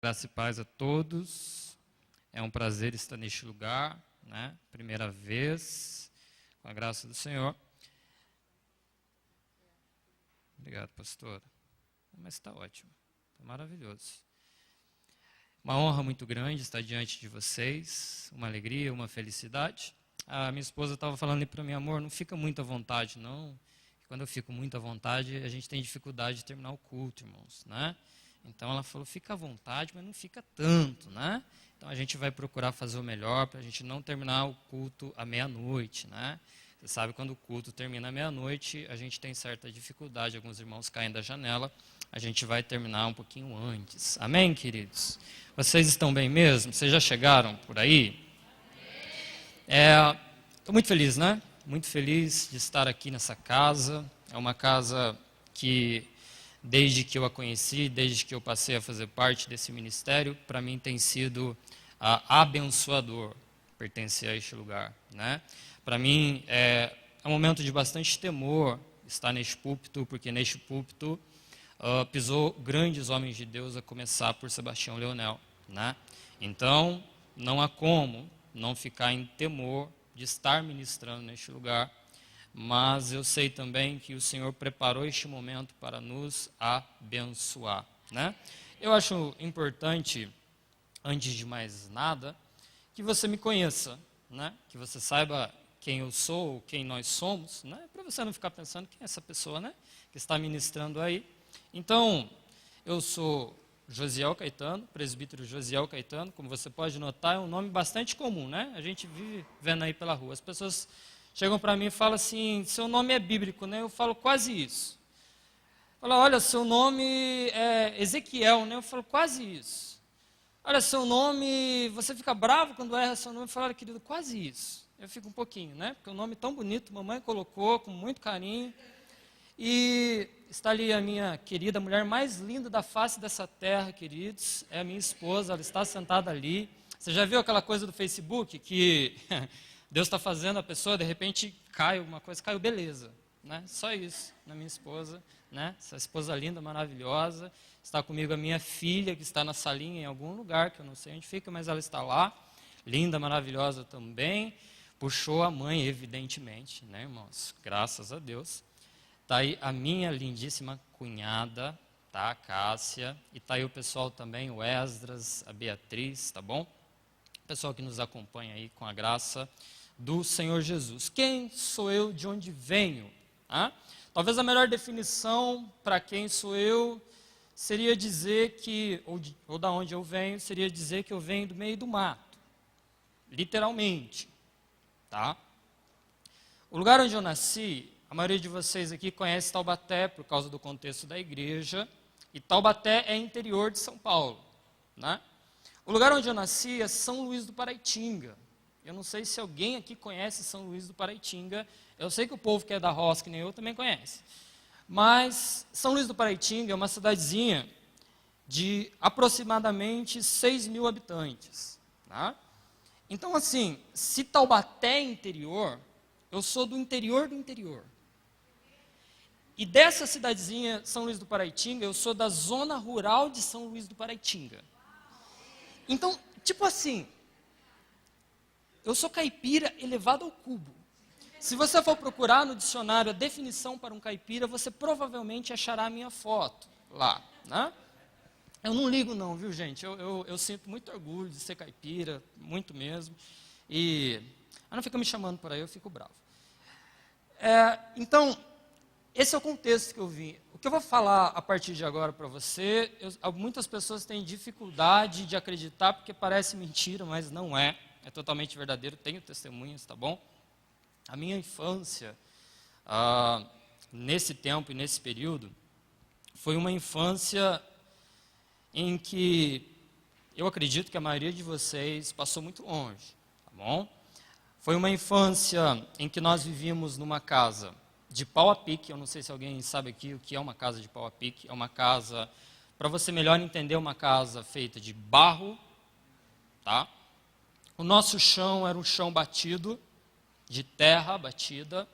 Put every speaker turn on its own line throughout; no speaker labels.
Graça e paz a todos. É um prazer estar neste lugar, né? Primeira vez, com a graça do Senhor. Obrigado, pastora. Mas está ótimo, está maravilhoso. Uma honra muito grande estar diante de vocês, uma alegria, uma felicidade. A minha esposa estava falando para mim, amor, não fica muito à vontade, não. Quando eu fico muito à vontade, a gente tem dificuldade de terminar o culto, irmãos, né? Então ela falou, fica à vontade, mas não fica tanto, né? Então a gente vai procurar fazer o melhor para a gente não terminar o culto à meia-noite, né? Você sabe, quando o culto termina à meia-noite, a gente tem certa dificuldade, alguns irmãos caem da janela, a gente vai terminar um pouquinho antes. Amém, queridos? Vocês estão bem mesmo? Vocês já chegaram por aí? Estou muito feliz, né? Muito feliz de estar aqui nessa casa. É uma casa que, desde que eu a conheci, desde que eu passei a fazer parte desse ministério, para mim tem sido abençoador pertencer a este lugar, né? Para mim é um momento de bastante temor estar neste púlpito, porque neste púlpito pisou grandes homens de Deus, a começar por Sebastião Leonel, né? Então, não há como não ficar em temor de estar ministrando neste lugar, mas eu sei também que o Senhor preparou este momento para nos abençoar, né? Eu acho importante, antes de mais nada, que você me conheça, né? Que você saiba quem eu sou, quem nós somos, né? Para você não ficar pensando quem é essa pessoa, né? Que está ministrando aí. Então, eu sou Josiel Caetano, presbítero Josiel Caetano, como você pode notar, é um nome bastante comum, né? A gente vive vendo aí pela rua. As pessoas chegam para mim e falam assim, seu nome é bíblico, né? Eu falo quase isso. Fala, olha, seu nome é Ezequiel, né? Eu falo quase isso. Olha, seu nome, você fica bravo quando erra seu nome? Eu falo, olha, querido, quase isso. Eu fico um pouquinho, né? Porque é um nome tão bonito, mamãe colocou com muito carinho. E está ali a minha querida mulher mais linda da face dessa terra, queridos, é a minha esposa, ela está sentada ali. Você já viu aquela coisa do Facebook que Deus está fazendo a pessoa, de repente cai alguma coisa, caiu, beleza, né? Só isso, na minha esposa, né? Essa esposa linda, maravilhosa. Está comigo a minha filha, que está na salinha em algum lugar, que eu não sei onde fica, mas ela está lá, linda, maravilhosa também. Puxou a mãe, evidentemente, né, irmãos? Graças a Deus. Está aí a minha lindíssima cunhada, tá, a Cássia, e está aí o pessoal também, o Esdras, a Beatriz, tá bom? O pessoal que nos acompanha aí com a graça do Senhor Jesus. Quem sou eu, de onde venho? Talvez a melhor definição para quem sou eu seria dizer que, ou da onde eu venho, seria dizer que eu venho do meio do mato, literalmente, tá? O lugar onde eu nasci, a maioria de vocês aqui conhece Taubaté por causa do contexto da igreja, e Taubaté é interior de São Paulo, né? O lugar onde eu nasci é São Luís do Paraitinga. Eu não sei se alguém aqui conhece São Luís do Paraitinga, eu sei que o povo que é da roça, que nem eu, também conhece. Mas São Luís do Paraitinga é uma cidadezinha de aproximadamente 6.000 habitantes, tá? Então, assim, se Taubaté é interior, eu sou do interior do interior. E dessa cidadezinha, São Luís do Paraitinga, eu sou da zona rural de São Luís do Paraitinga. Então, tipo assim, eu sou caipira elevado ao cubo. Se você for procurar no dicionário a definição para um caipira, você provavelmente achará a minha foto lá, né? Eu não ligo não, viu, gente? Eu sinto muito orgulho de ser caipira, muito mesmo. E não fica me chamando por aí, eu fico bravo. Então, esse é o contexto que eu vim. O que eu vou falar a partir de agora para você, muitas pessoas têm dificuldade de acreditar porque parece mentira, mas não é. É totalmente verdadeiro, tenho testemunhas, tá bom? A minha infância, nesse tempo e nesse período, foi uma infância em que eu acredito que a maioria de vocês passou muito longe, tá bom? Foi uma infância em que nós vivíamos numa casa de pau a pique. Eu não sei se alguém sabe aqui o que é uma casa de pau a pique. É uma casa, para você melhor entender, uma casa feita de barro, tá? O nosso chão era um chão batido, de terra batida.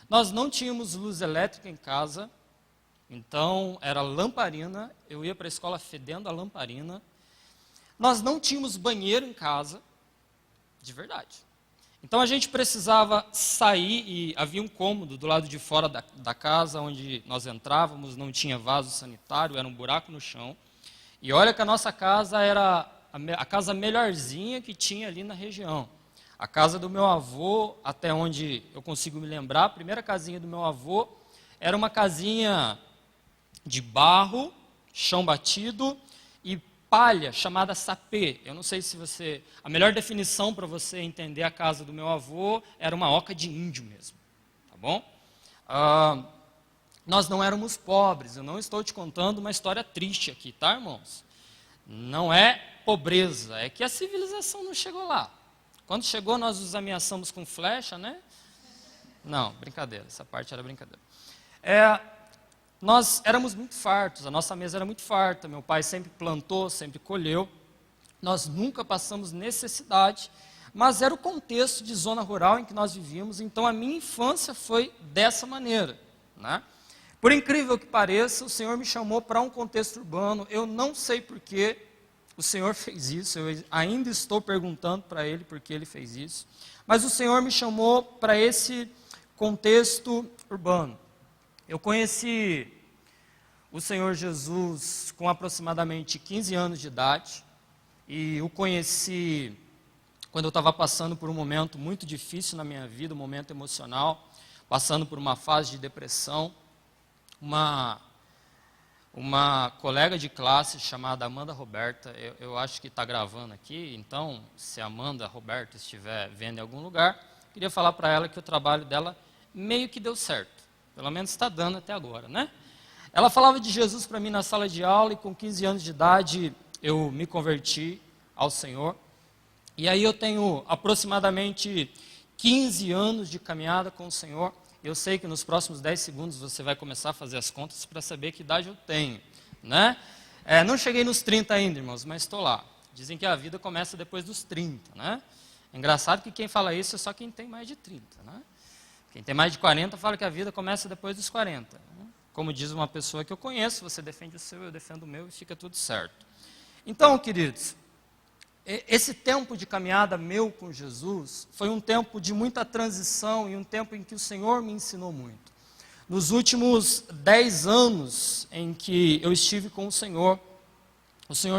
Nós não tínhamos luz elétrica em casa, então era lamparina. Eu ia para a escola fedendo a lamparina. Nós não tínhamos banheiro em casa, de verdade. Então a gente precisava sair e havia um cômodo do lado de fora da casa, onde nós entrávamos, não tinha vaso sanitário, era um buraco no chão. E olha que a nossa casa era a casa melhorzinha que tinha ali na região. A casa do meu avô, até onde eu consigo me lembrar, a primeira casinha do meu avô era uma casinha de barro, chão batido e palha, chamada sapê. Eu não sei se você... A melhor definição para você entender a casa do meu avô era uma oca de índio mesmo, tá bom? Nós não éramos pobres, eu não estou te contando uma história triste aqui, tá, irmãos? Não é pobreza, é que a civilização não chegou lá. Quando chegou, nós os ameaçamos com flecha, né? Não, brincadeira, essa parte era brincadeira. Nós éramos muito fartos, a nossa mesa era muito farta, meu pai sempre plantou, sempre colheu, nós nunca passamos necessidade, mas era o contexto de zona rural em que nós vivíamos, então a minha infância foi dessa maneira, né? Por incrível que pareça, o Senhor me chamou para um contexto urbano, eu não sei por que o Senhor fez isso, eu ainda estou perguntando para Ele por que Ele fez isso, mas o Senhor me chamou para esse contexto urbano. Eu conheci o Senhor Jesus com aproximadamente 15 anos de idade, e o conheci quando eu estava passando por um momento muito difícil na minha vida, um momento emocional, passando por uma fase de depressão. Uma colega de classe chamada Amanda Roberta, eu acho que está gravando aqui, então, se a Amanda Roberta estiver vendo em algum lugar, queria falar para ela que o trabalho dela meio que deu certo, pelo menos está dando até agora, né? Ela falava de Jesus para mim na sala de aula e com 15 anos de idade eu me converti ao Senhor. E aí eu tenho aproximadamente 15 anos de caminhada com o Senhor. Eu sei que nos próximos 10 segundos você vai começar a fazer as contas para saber que idade eu tenho, né? Não cheguei nos 30 ainda, irmãos, mas estou lá. Dizem que a vida começa depois dos 30, né? É engraçado que quem fala isso é só quem tem mais de 30, né? Quem tem mais de 40 fala que a vida começa depois dos 40. Né? Como diz uma pessoa que eu conheço, você defende o seu, eu defendo o meu e fica tudo certo. Então, queridos, esse tempo de caminhada meu com Jesus foi um tempo de muita transição e um tempo em que o Senhor me ensinou muito. Nos últimos 10 anos em que eu estive com o Senhor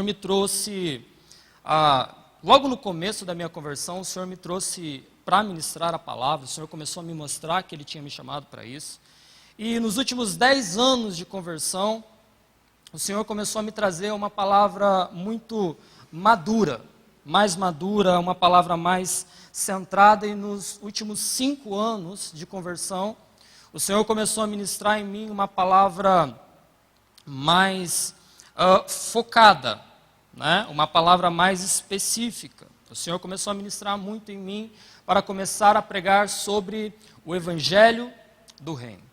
me trouxe, logo no começo da minha conversão, o Senhor me trouxe para ministrar a palavra, o Senhor começou a me mostrar que Ele tinha me chamado para isso. E nos últimos 10 anos de conversão, o Senhor começou a me trazer uma palavra muito madura, mais madura, uma palavra mais centrada, e nos últimos 5 anos de conversão, o Senhor começou a ministrar em mim uma palavra mais focada, né? Uma palavra mais específica. O Senhor começou a ministrar muito em mim para começar a pregar sobre o Evangelho do Reino.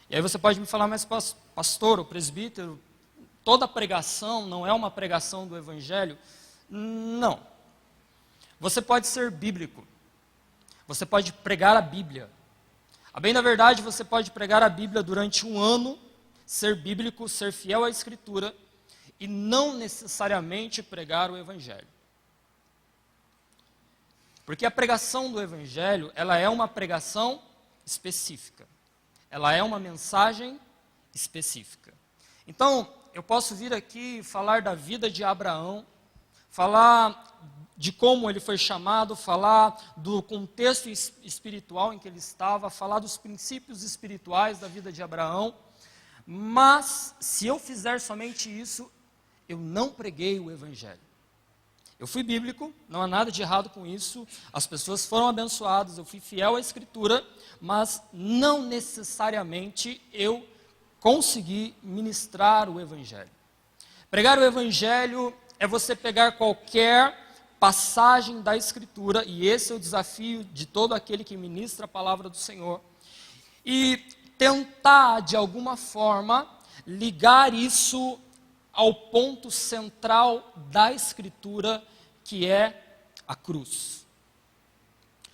E aí você pode me falar, mas pastor, o presbítero, toda pregação não é uma pregação do Evangelho? Não. Você pode ser bíblico. Você pode pregar a Bíblia. A bem da verdade, você pode pregar a Bíblia durante um ano, ser bíblico, ser fiel à Escritura, e não necessariamente pregar o Evangelho. Porque a pregação do Evangelho, ela é uma pregação específica. Ela é uma mensagem específica. Então, eu posso vir aqui e falar da vida de Abraão, falar de como ele foi chamado, falar do contexto espiritual em que ele estava, falar dos princípios espirituais da vida de Abraão, mas se eu fizer somente isso, eu não preguei o Evangelho. Eu fui bíblico, não há nada de errado com isso, as pessoas foram abençoadas, eu fui fiel à Escritura, mas não necessariamente eu consegui ministrar o Evangelho. Pregar o Evangelho é você pegar qualquer passagem da Escritura, e esse é o desafio de todo aquele que ministra a palavra do Senhor, e tentar, de alguma forma, ligar isso ao ponto central da Escritura, que é a cruz.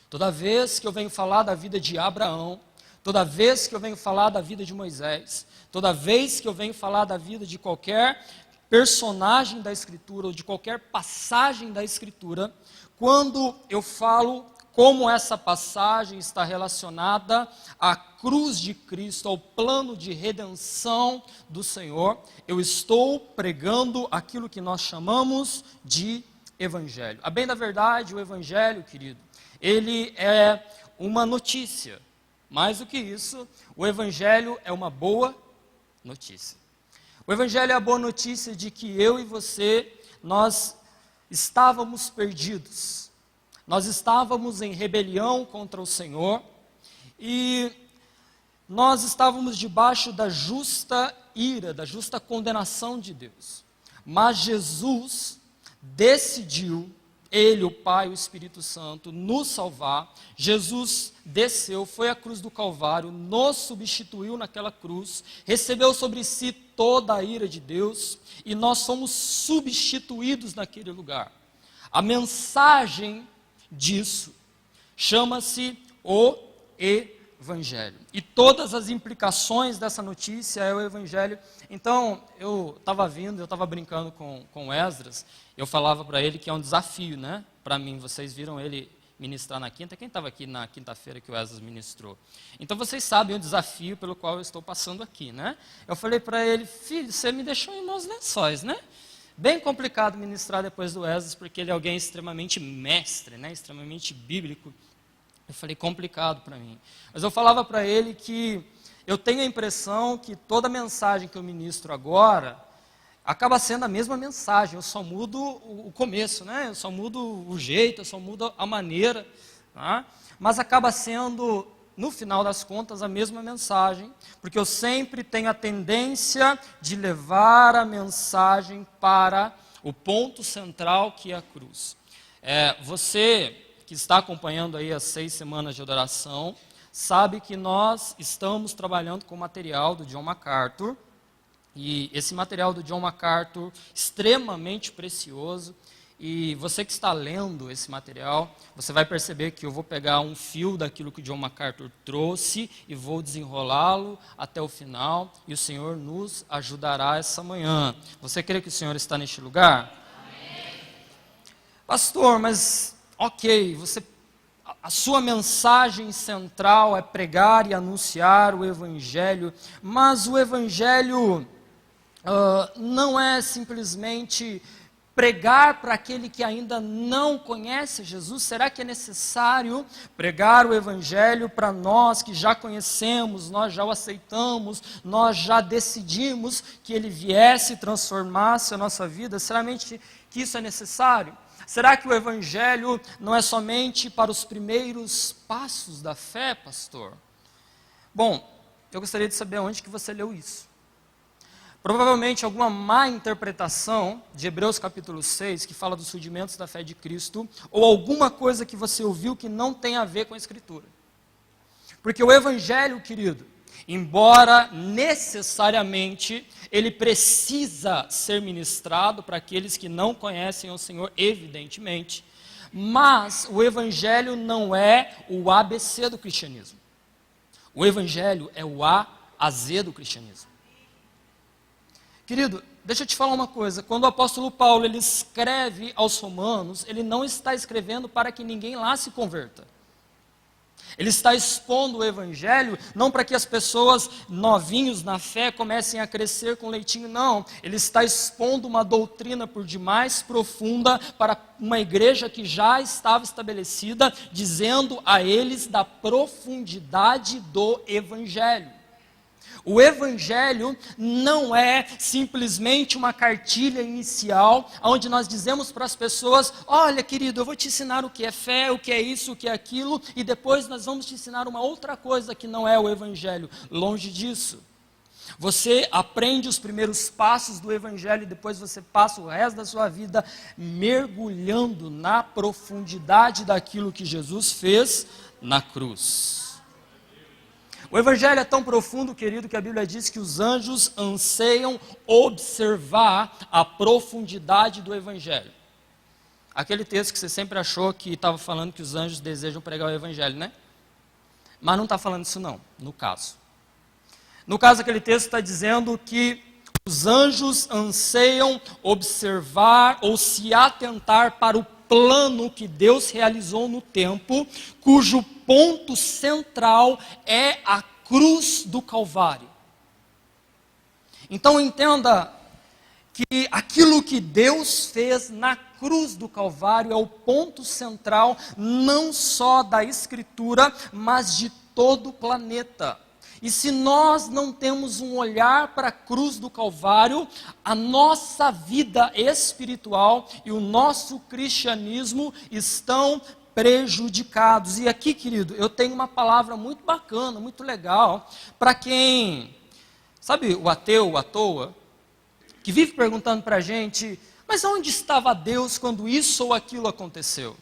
Toda vez que eu venho falar da vida de Abraão, toda vez que eu venho falar da vida de Moisés, toda vez que eu venho falar da vida de qualquer personagem da Escritura ou de qualquer passagem da Escritura, quando eu falo como essa passagem está relacionada à cruz de Cristo, ao plano de redenção do Senhor, eu estou pregando aquilo que nós chamamos de Evangelho. A bem da verdade, o Evangelho, querido, ele é uma notícia. Mais do que isso, o Evangelho é uma boa notícia. O Evangelho é a boa notícia de que eu e você, nós estávamos perdidos. Nós estávamos em rebelião contra o Senhor e nós estávamos debaixo da justa ira, da justa condenação de Deus. Mas Jesus decidiu, Ele, o Pai, o Espírito Santo, nos salvar. Jesus desceu, foi à cruz do Calvário, nos substituiu naquela cruz, recebeu sobre si toda a ira de Deus e nós somos substituídos naquele lugar. A mensagem disso chama-se o Evangelho. E todas as implicações dessa notícia é o Evangelho. Então, eu estava brincando com Esdras, eu falava para ele que é um desafio, né? Para mim, vocês viram ele ministrar na quinta. Quem estava aqui na quinta-feira que o Esdras ministrou? Então, vocês sabem o desafio pelo qual eu estou passando aqui, né? Eu falei para ele, filho, você me deixou em maus lençóis, né? Bem complicado ministrar depois do Esdras, porque ele é alguém extremamente mestre, né? Extremamente bíblico. Eu falei, complicado para mim. Mas eu falava para ele que eu tenho a impressão que toda mensagem que eu ministro agora acaba sendo a mesma mensagem, eu só mudo o começo, né? Eu só mudo o jeito, eu só mudo a maneira, tá? Mas acaba sendo, no final das contas, a mesma mensagem, porque eu sempre tenho a tendência de levar a mensagem para o ponto central, que é a cruz. Você que está acompanhando aí as 6 semanas de adoração, sabe que nós estamos trabalhando com material do John MacArthur, e esse material do John MacArthur, extremamente precioso, e você que está lendo esse material, você vai perceber que eu vou pegar um fio daquilo que o John MacArthur trouxe e vou desenrolá-lo até o final, e o Senhor nos ajudará essa manhã. Você crê que o Senhor está neste lugar? Amém. Pastor, mas ok, a sua mensagem central é pregar e anunciar o Evangelho, mas o Evangelho não é simplesmente pregar para aquele que ainda não conhece Jesus. Será que é necessário pregar o Evangelho para nós que já conhecemos, nós já o aceitamos, nós já decidimos que Ele viesse e transformasse a nossa vida? Será que isso é necessário? Será que o Evangelho não é somente para os primeiros passos da fé, pastor? Bom, eu gostaria de saber onde que você leu isso. Provavelmente alguma má interpretação de Hebreus capítulo 6, que fala dos rudimentos da fé de Cristo, ou alguma coisa que você ouviu que não tem a ver com a Escritura. Porque o Evangelho, querido, embora necessariamente ele precisa ser ministrado para aqueles que não conhecem o Senhor, evidentemente, mas o Evangelho não é o ABC do cristianismo. O Evangelho é o A a Z do cristianismo. Querido, deixa eu te falar uma coisa, quando o apóstolo Paulo ele escreve aos romanos, ele não está escrevendo para que ninguém lá se converta. Ele está expondo o Evangelho, não para que as pessoas novinhos na fé comecem a crescer com leitinho, não. Ele está expondo uma doutrina por demais profunda para uma igreja que já estava estabelecida, dizendo a eles da profundidade do Evangelho. O Evangelho não é simplesmente uma cartilha inicial, onde nós dizemos para as pessoas, olha querido, eu vou te ensinar o que é fé, o que é isso, o que é aquilo, e depois nós vamos te ensinar uma outra coisa que não é o Evangelho. Longe disso. Você aprende os primeiros passos do Evangelho e depois você passa o resto da sua vida mergulhando na profundidade daquilo que Jesus fez na cruz. O Evangelho é tão profundo, querido, que a Bíblia diz que os anjos anseiam observar a profundidade do Evangelho. Aquele texto que você sempre achou que estava falando que os anjos desejam pregar o Evangelho, né? Mas não está falando isso não, no caso. No caso, aquele texto está dizendo que Os anjos anseiam observar ou se atentar para o plano que Deus realizou no tempo, cujo ponto central é a cruz do Calvário. Então entenda que aquilo que Deus fez na cruz do Calvário é o ponto central não só da Escritura, mas de todo o planeta. E se nós não temos um olhar para a cruz do Calvário, a nossa vida espiritual e o nosso cristianismo estão prejudicados. E aqui, querido, eu tenho uma palavra muito bacana, muito legal, para quem, sabe, o ateu, à toa, que vive perguntando para a gente, mas onde estava Deus quando isso ou aquilo aconteceu?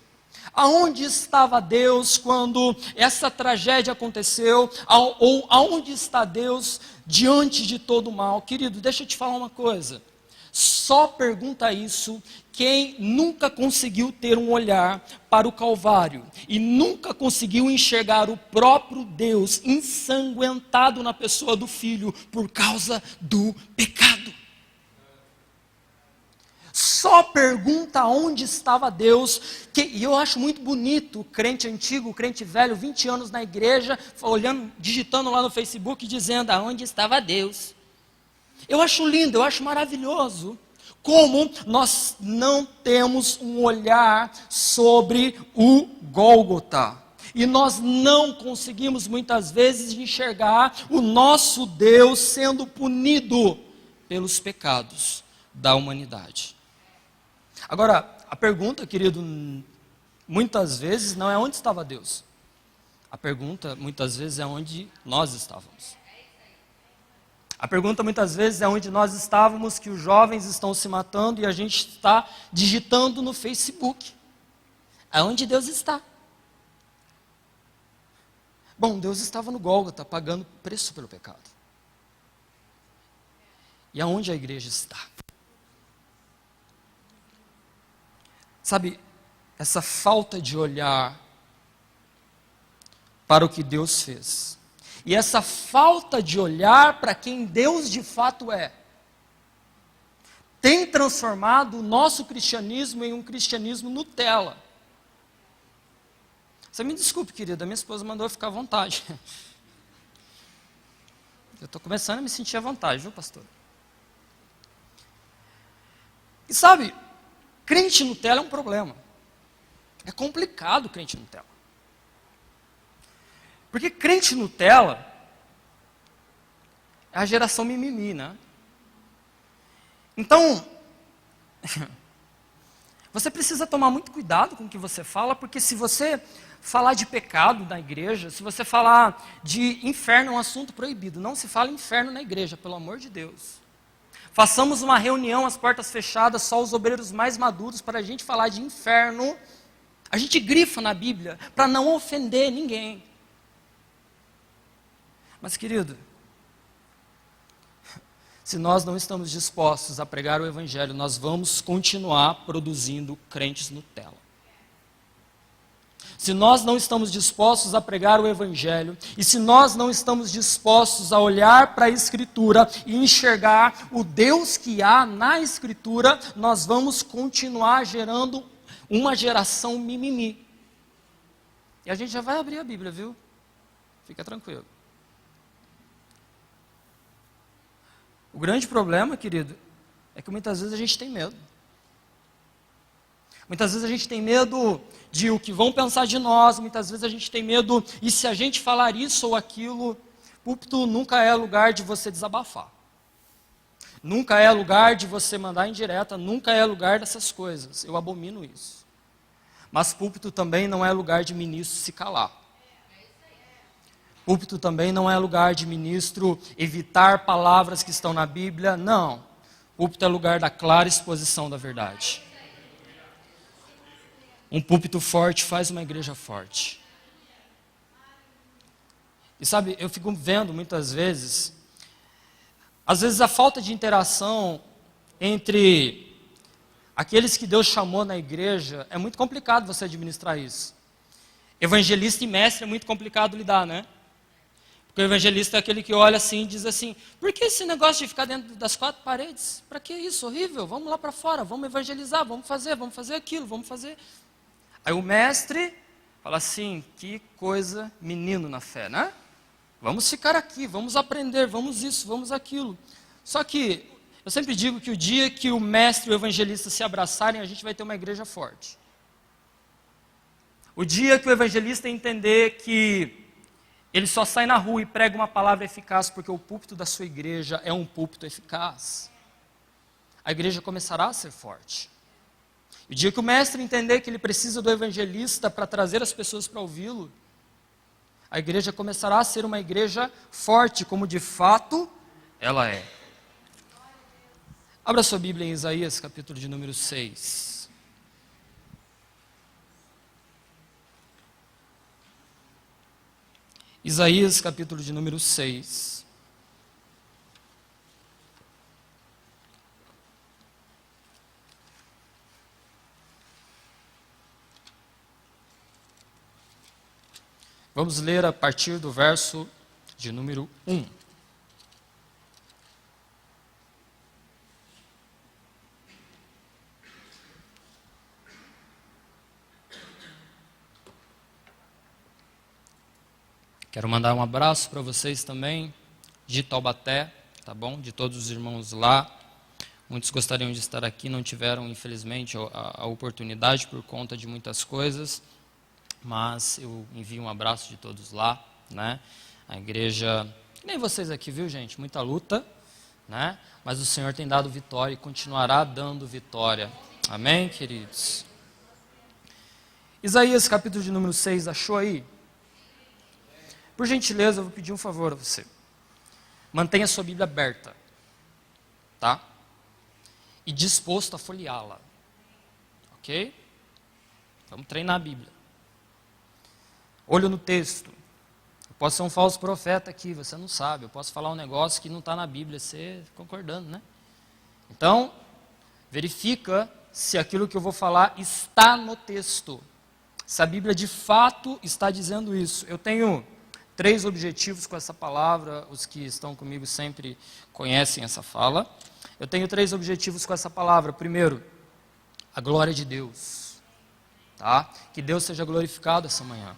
Aonde estava Deus quando essa tragédia aconteceu? Ou aonde está Deus diante de todo o mal? Querido, deixa eu te falar uma coisa. Só pergunta isso quem nunca conseguiu ter um olhar para o Calvário e nunca conseguiu enxergar o próprio Deus ensanguentado na pessoa do Filho por causa do pecado. Só pergunta onde estava Deus, e eu acho muito bonito o crente antigo, o crente velho, 20 anos na igreja, olhando, digitando lá no Facebook, dizendo, aonde estava Deus? Eu acho lindo, eu acho maravilhoso, como nós não temos um olhar sobre o Gólgota, e nós não conseguimos muitas vezes enxergar o nosso Deus sendo punido pelos pecados da humanidade. Agora, a pergunta, querido, muitas vezes não é onde estava Deus. A pergunta, muitas vezes, é onde nós estávamos. A pergunta, muitas vezes, é onde nós estávamos, que os jovens estão se matando e a gente está digitando no Facebook. Aonde Deus está? Bom, Deus estava no Gólgota, pagando preço pelo pecado. E aonde a igreja está? Sabe, essa falta de olhar para o que Deus fez, e essa falta de olhar para quem Deus de fato é, tem transformado o nosso cristianismo em um cristianismo Nutella. Você me desculpe, querida, minha esposa mandou eu ficar à vontade. Eu estou começando a me sentir à vontade, viu, pastor? E sabe, crente Nutella é um problema. É complicado crente Nutella. Porque crente Nutella é a geração mimimi, né? Então, você precisa tomar muito cuidado com o que você fala, porque se você falar de pecado na igreja, se você falar de inferno, é um assunto proibido. Não se fala inferno na igreja, pelo amor de Deus. Façamos uma reunião às portas fechadas, só os obreiros mais maduros, para a gente falar de inferno. A gente grifa na Bíblia para não ofender ninguém. Mas, querido, se nós não estamos dispostos a pregar o Evangelho, nós vamos continuar produzindo crentes Nutella. Se nós não estamos dispostos a pregar o Evangelho, e se nós não estamos dispostos a olhar para a Escritura e enxergar o Deus que há na Escritura, nós vamos continuar gerando uma geração mimimi. E a gente já vai abrir a Bíblia, viu? Fica tranquilo. O grande problema, querido, é que muitas vezes a gente tem medo. Muitas vezes a gente tem medo de o que vão pensar de nós, muitas vezes a gente tem medo, e se a gente falar isso ou aquilo, púlpito nunca é lugar de você desabafar. Nunca é lugar de você mandar indireta, nunca é lugar dessas coisas. Eu abomino isso. Mas púlpito também não é lugar de ministro se calar. Púlpito também não é lugar de ministro evitar palavras que estão na Bíblia, não. Púlpito é lugar da clara exposição da verdade. Um púlpito forte faz uma igreja forte. E sabe, eu fico vendo muitas vezes, às vezes a falta de interação entre aqueles que Deus chamou na igreja, é muito complicado você administrar isso. Evangelista e mestre é muito complicado lidar, né? Porque o evangelista é aquele que olha assim e diz assim, por que esse negócio de ficar dentro das quatro paredes? Para que isso? Horrível, vamos lá para fora, vamos evangelizar, vamos fazer aquilo, vamos fazer. Aí o mestre fala assim, que coisa menino na fé, né? Vamos ficar aqui, vamos aprender, vamos isso, vamos aquilo. Só que eu sempre digo que o dia que o mestre e o evangelista se abraçarem, a gente vai ter uma igreja forte. O dia que o evangelista entender que ele só sai na rua e prega uma palavra eficaz porque o púlpito da sua igreja é um púlpito eficaz, a igreja começará a ser forte. O dia que o mestre entender que ele precisa do evangelista para trazer as pessoas para ouvi-lo, a igreja começará a ser uma igreja forte, como de fato ela é. Abra sua Bíblia em Isaías, capítulo de número 6. Isaías, capítulo de número 6. Vamos ler a partir do verso de número 1. Quero mandar um abraço para vocês também, de Taubaté, tá bom? De todos os irmãos lá. Muitos gostariam de estar aqui, não tiveram, infelizmente, a oportunidade por conta de muitas coisas, mas eu envio um abraço de todos lá, né? A igreja, que nem vocês aqui, viu, gente? Muita luta, né? Mas o Senhor tem dado vitória e continuará dando vitória. Amém, queridos? Isaías, capítulo de número 6, achou aí? Por gentileza, eu vou pedir um favor a você. Mantenha a sua Bíblia aberta, tá? E disposto a folheá-la, ok? Vamos treinar a Bíblia. Olho no texto. Eu posso ser um falso profeta aqui, você não sabe. Eu posso falar um negócio que não está na Bíblia, você concordando, né? Então, verifica se aquilo que eu vou falar está no texto. Se a Bíblia de fato está dizendo isso. Eu tenho 3 objetivos com essa palavra, os que estão comigo sempre conhecem essa fala. Eu tenho 3 objetivos com essa palavra. Primeiro, a glória de Deus. Tá? Que Deus seja glorificado essa manhã.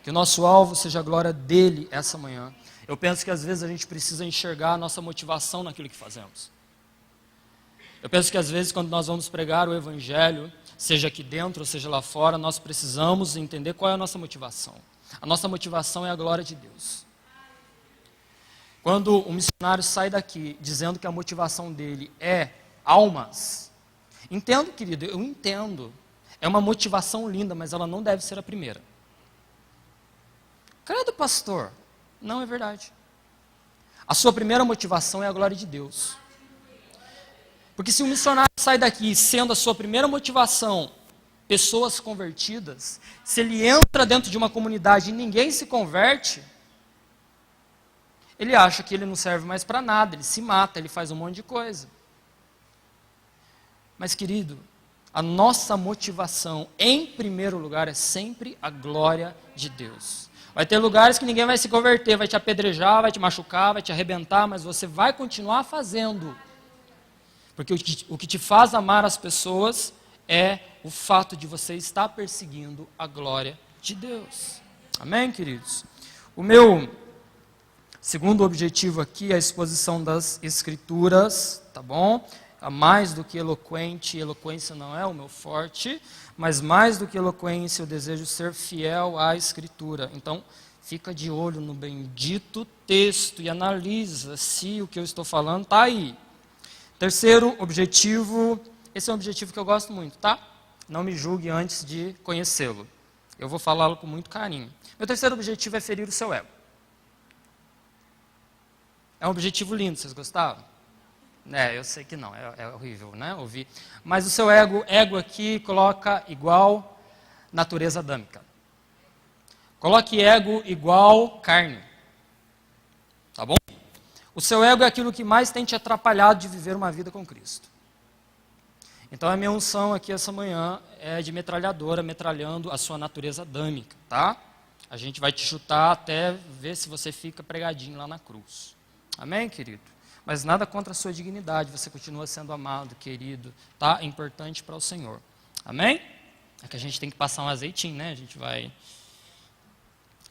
Que o nosso alvo seja a glória dele essa manhã. Eu penso que às vezes a gente precisa enxergar a nossa motivação naquilo que fazemos. Eu penso que às vezes quando nós vamos pregar o evangelho, seja aqui dentro ou seja lá fora, nós precisamos entender qual é a nossa motivação. A nossa motivação é a glória de Deus. Quando o missionário sai daqui dizendo que a motivação dele é almas, entendo, querido, eu entendo. É uma motivação linda, mas ela não deve ser a primeira. Credo, pastor. Não é verdade. A sua primeira motivação é a glória de Deus. Porque se o missionário sai daqui sendo a sua primeira motivação pessoas convertidas, se ele entra dentro de uma comunidade e ninguém se converte, ele acha que ele não serve mais para nada, ele se mata, ele faz um monte de coisa. Mas, querido, a nossa motivação, em primeiro lugar, é sempre a glória de Deus. Vai ter lugares que ninguém vai se converter, vai te apedrejar, vai te machucar, vai te arrebentar, mas você vai continuar fazendo. Porque o que te faz amar as pessoas é o fato de você estar perseguindo a glória de Deus. Amém, queridos? O meu segundo objetivo aqui é a exposição das Escrituras, tá bom? Mais do que eloquente, eloquência não é o meu forte, mas mais do que eloquência eu desejo ser fiel à Escritura. Então, fica de olho no bendito texto e analisa se o que eu estou falando está aí. Terceiro objetivo, esse é um objetivo que eu gosto muito, tá? Não me julgue antes de conhecê-lo. Eu vou falá-lo com muito carinho. Meu terceiro objetivo é ferir o seu ego. É um objetivo lindo, vocês gostaram? Eu sei que não, é horrível, né? Ouvir. Mas o seu ego aqui coloca igual natureza adâmica. Coloque ego igual carne. Tá bom? O seu ego é aquilo que mais tem te atrapalhado de viver uma vida com Cristo. Então a minha unção aqui essa manhã é de metralhadora, metralhando a sua natureza adâmica, tá? a gente vai te chutar até ver se você fica pregadinho lá na cruz. Amém, querido? Mas nada contra a sua dignidade, você continua sendo amado, querido, tá? É importante para o Senhor. Amém? É que a gente tem que passar um azeitinho, né? A gente vai...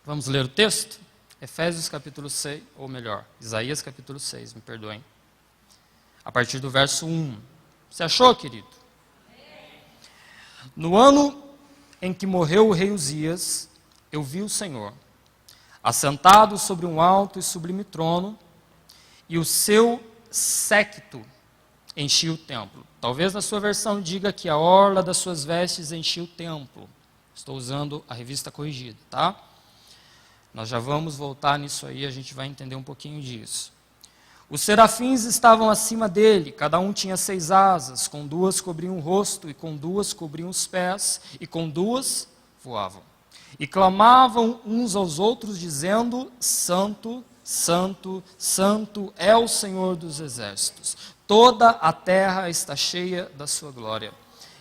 Vamos ler o texto? Efésios capítulo 6, ou melhor, Isaías capítulo 6, me perdoem. A partir do verso 1. Você achou, querido? No ano em que morreu o rei Uzias, eu vi o Senhor, assentado sobre um alto e sublime trono, e o seu séquito enchia o templo. Talvez na sua versão diga que a orla das suas vestes enchia o templo. Estou usando a revista corrigida, tá? Nós já vamos voltar nisso aí, a gente vai entender um pouquinho disso. Os serafins estavam acima dele, cada um tinha 6 asas, com 2 cobriam o rosto, e com 2 cobriam os pés, e com 2 voavam. E clamavam uns aos outros, dizendo: Santo, Santo, Santo é o Senhor dos exércitos. Toda a terra está cheia da sua glória.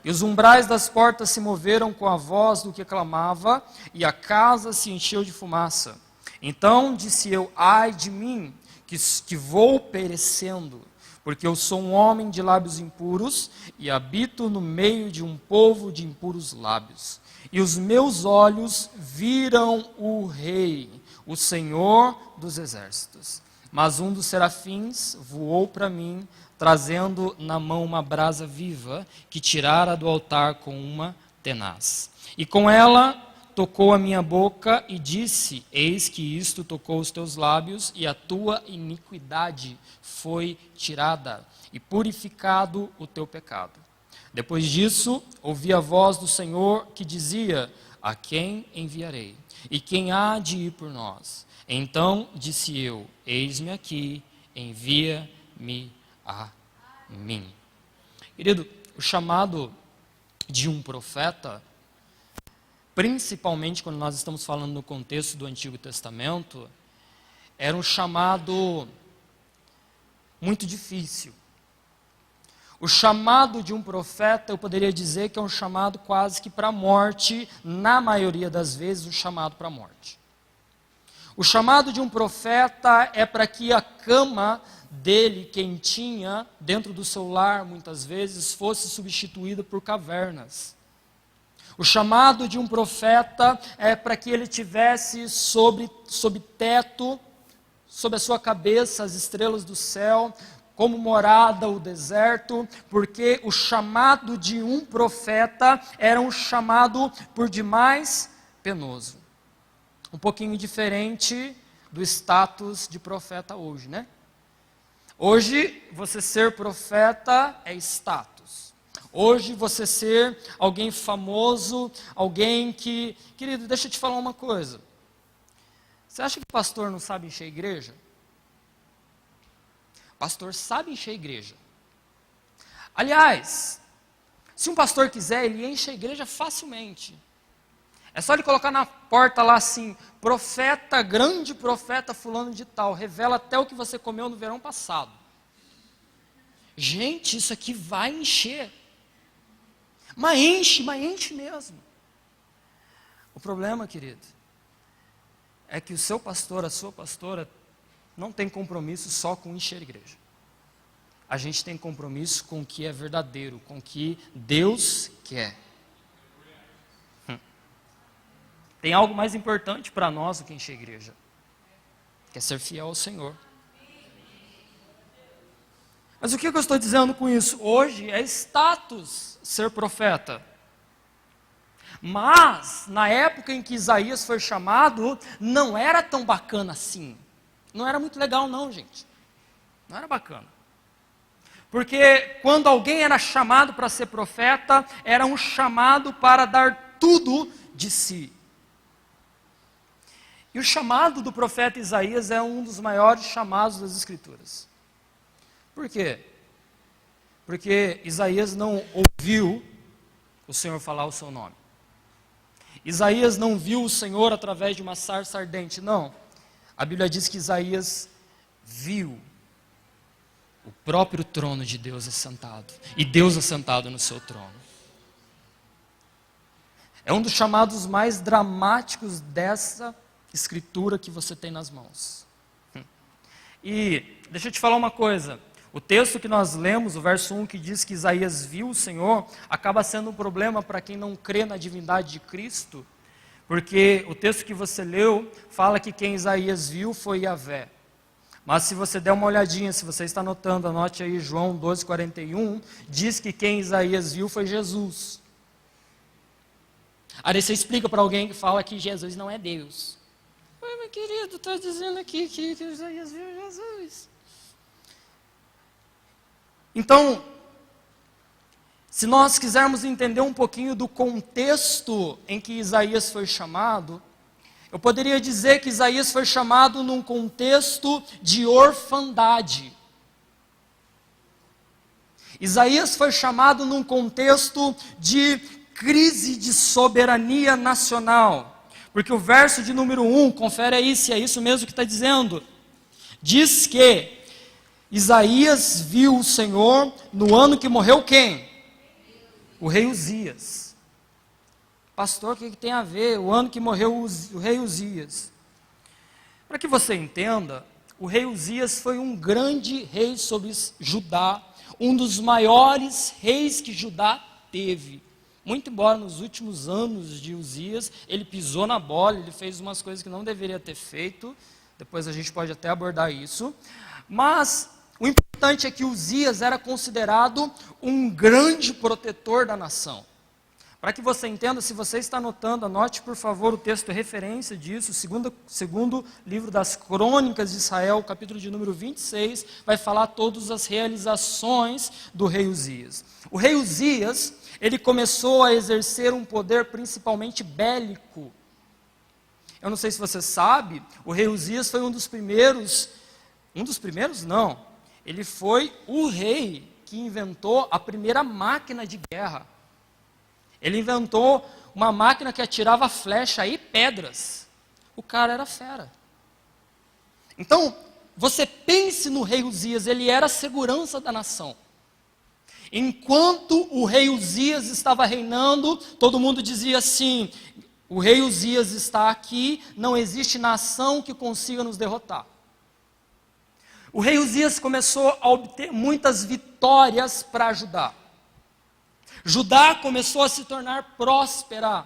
E os umbrais das portas se moveram com a voz do que clamava, e a casa se encheu de fumaça. Então disse eu: ai de mim, que vou perecendo, porque eu sou um homem de lábios impuros, e habito no meio de um povo de impuros lábios. E os meus olhos viram o Rei, o Senhor dos exércitos. Mas um dos serafins voou para mim, trazendo na mão uma brasa viva, que tirara do altar com uma tenaz. E com ela tocou a minha boca e disse: eis que isto tocou os teus lábios, e a tua iniquidade foi tirada, e purificado o teu pecado. Depois disso, ouvi a voz do Senhor que dizia: a quem enviarei? E quem há de ir por nós? Então disse eu: eis-me aqui, envia-me a mim. Querido, o chamado de um profeta, principalmente quando nós estamos falando no contexto do Antigo Testamento, era um chamado muito difícil. O chamado de um profeta, eu poderia dizer que é um chamado quase que para a morte, na maioria das vezes, um chamado para a morte. O chamado de um profeta é para que a cama dele, quentinha, dentro do seu lar, muitas vezes, fosse substituída por cavernas. O chamado de um profeta é para que ele tivesse sob teto, sob a sua cabeça, as estrelas do céu, como morada o deserto, porque o chamado de um profeta era um chamado por demais penoso. Um pouquinho diferente do status de profeta hoje, né? Hoje, você ser profeta é status. Hoje, você ser alguém famoso, alguém que... Querido, deixa eu te falar uma coisa. Você acha que pastor não sabe encher igreja? Pastor sabe encher igreja. Aliás, se um pastor quiser, ele enche a igreja facilmente. É só ele colocar na porta lá assim: profeta, grande profeta fulano de tal, revela até o que você comeu no verão passado. Gente, isso aqui vai encher. Mas enche mesmo. O problema, querido, é que o seu pastor, a sua pastora, não tem compromisso só com encher a igreja. A gente tem compromisso com o que é verdadeiro, com o que Deus quer. Tem algo mais importante para nós do que encher a igreja, que é ser fiel ao Senhor. Mas o que eu estou dizendo com isso? Hoje é status ser profeta. Mas, na época em que Isaías foi chamado, não era tão bacana assim. Não era muito legal não, gente. Não era bacana. Porque quando alguém era chamado para ser profeta, era um chamado para dar tudo de si. E o chamado do profeta Isaías é um dos maiores chamados das Escrituras. Por quê? Porque Isaías não ouviu o Senhor falar o seu nome. Isaías não viu o Senhor através de uma sarça ardente, não. A Bíblia diz que Isaías viu o próprio trono de Deus assentado, e Deus assentado no seu trono. É um dos chamados mais dramáticos dessa escritura que você tem nas mãos. E deixa eu te falar uma coisa. O texto que nós lemos, o verso 1, que diz que Isaías viu o Senhor, acaba sendo um problema para quem não crê na divindade de Cristo, porque o texto que você leu fala que quem Isaías viu foi Yahvé. Mas se você der uma olhadinha, se você está anotando, anote aí João 12:41, diz que quem Isaías viu foi Jesus. Aí você explica para alguém que fala que Jesus não é Deus. Mas, meu querido, está dizendo aqui que Isaías viu Jesus. Então, se nós quisermos entender um pouquinho do contexto em que Isaías foi chamado, eu poderia dizer que Isaías foi chamado num contexto de orfandade. Isaías foi chamado num contexto de crise de soberania nacional. Porque o verso de número 1, confere aí se é isso mesmo que está dizendo. Diz que Isaías viu o Senhor no ano que morreu quem? O rei Uzias. Pastor, o que tem a ver o ano que morreu o rei Uzias? Para que você entenda, o rei Uzias foi um grande rei sobre Judá, um dos maiores reis que Judá teve. Muito embora nos últimos anos de Uzias, ele pisou na bola, ele fez umas coisas que não deveria ter feito, depois a gente pode até abordar isso, mas o importante é que Uzias era considerado um grande protetor da nação. Para que você entenda, se você está anotando, anote por favor o texto referência disso, segundo livro das Crônicas de Israel, capítulo de número 26, vai falar todas as realizações do rei Uzias. O rei Uzias, ele começou a exercer um poder principalmente bélico. Eu não sei se você sabe, o rei Uzias foi um dos primeiros não, ele foi o rei que inventou a primeira máquina de guerra. Ele inventou uma máquina que atirava flecha e pedras. O cara era fera. Então, você pense no rei Uzias, ele era a segurança da nação. Enquanto o rei Uzias estava reinando, todo mundo dizia assim: o rei Uzias está aqui, não existe nação que consiga nos derrotar. O rei Uzias começou a obter muitas vitórias para ajudar. Judá começou a se tornar próspera.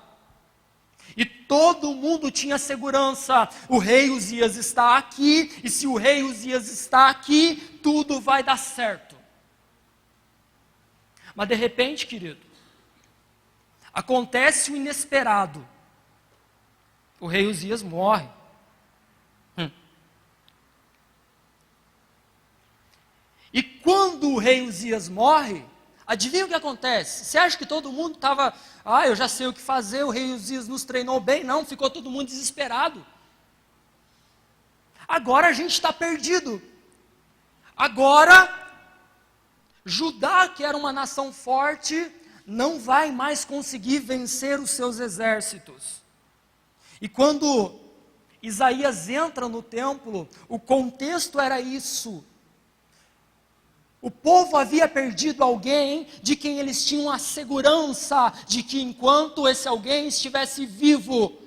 E todo mundo tinha segurança. O rei Uzias está aqui, e se o rei Uzias está aqui, tudo vai dar certo. Mas de repente, querido, acontece o inesperado. O rei Uzias morre. E quando o rei Uzias morre, adivinha o que acontece? Você acha que todo mundo estava, eu já sei o que fazer, o rei Uzias nos treinou bem? Não, ficou todo mundo desesperado. Agora a gente está perdido. Agora, Judá, que era uma nação forte, não vai mais conseguir vencer os seus exércitos. E quando Isaías entra no templo, o contexto era isso. O povo havia perdido alguém de quem eles tinham a segurança de que enquanto esse alguém estivesse vivo,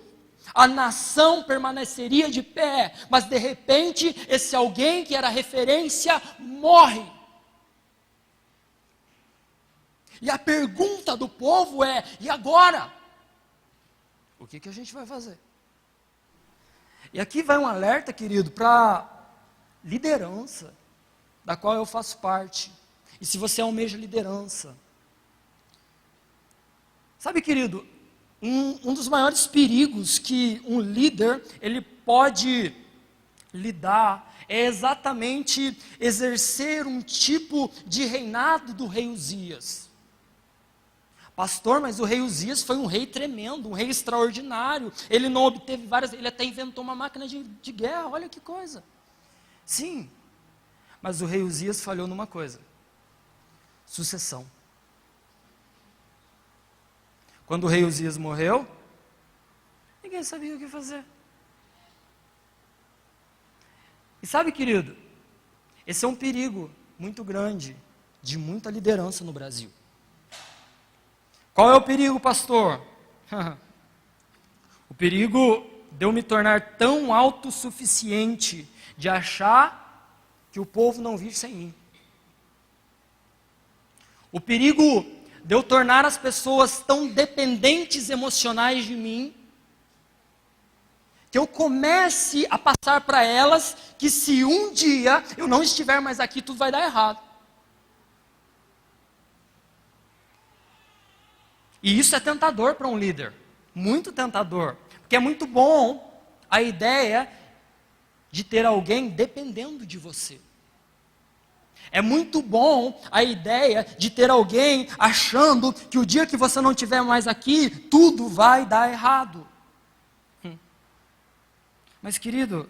a nação permaneceria de pé, mas de repente esse alguém que era referência morre. E a pergunta do povo é: e agora? O que a gente vai fazer? E aqui vai um alerta, querido, para liderança, da qual eu faço parte. E se você almeja liderança. Sabe, querido, um dos maiores perigos que um líder ele pode lidar é exatamente exercer um tipo de reinado do rei Uzias. Pastor, mas o rei Uzias foi um rei tremendo, um rei extraordinário. Ele não obteve ele até inventou uma máquina de guerra, olha que coisa. Sim, mas o rei Uzias falhou numa coisa: sucessão. Quando o rei Uzias morreu, ninguém sabia o que fazer. E sabe, querido, esse é um perigo muito grande de muita liderança no Brasil. Qual é o perigo, pastor? perigo de eu me tornar tão autossuficiente de achar que o povo não vive sem mim. O perigo de eu tornar as pessoas tão dependentes emocionais de mim, que eu comece a passar para elas que se um dia eu não estiver mais aqui, tudo vai dar errado. E isso é tentador para um líder, muito tentador, porque é muito bom a ideia de ter alguém dependendo de você. É muito bom a ideia de ter alguém achando que o dia que você não estiver mais aqui, tudo vai dar errado. Mas querido,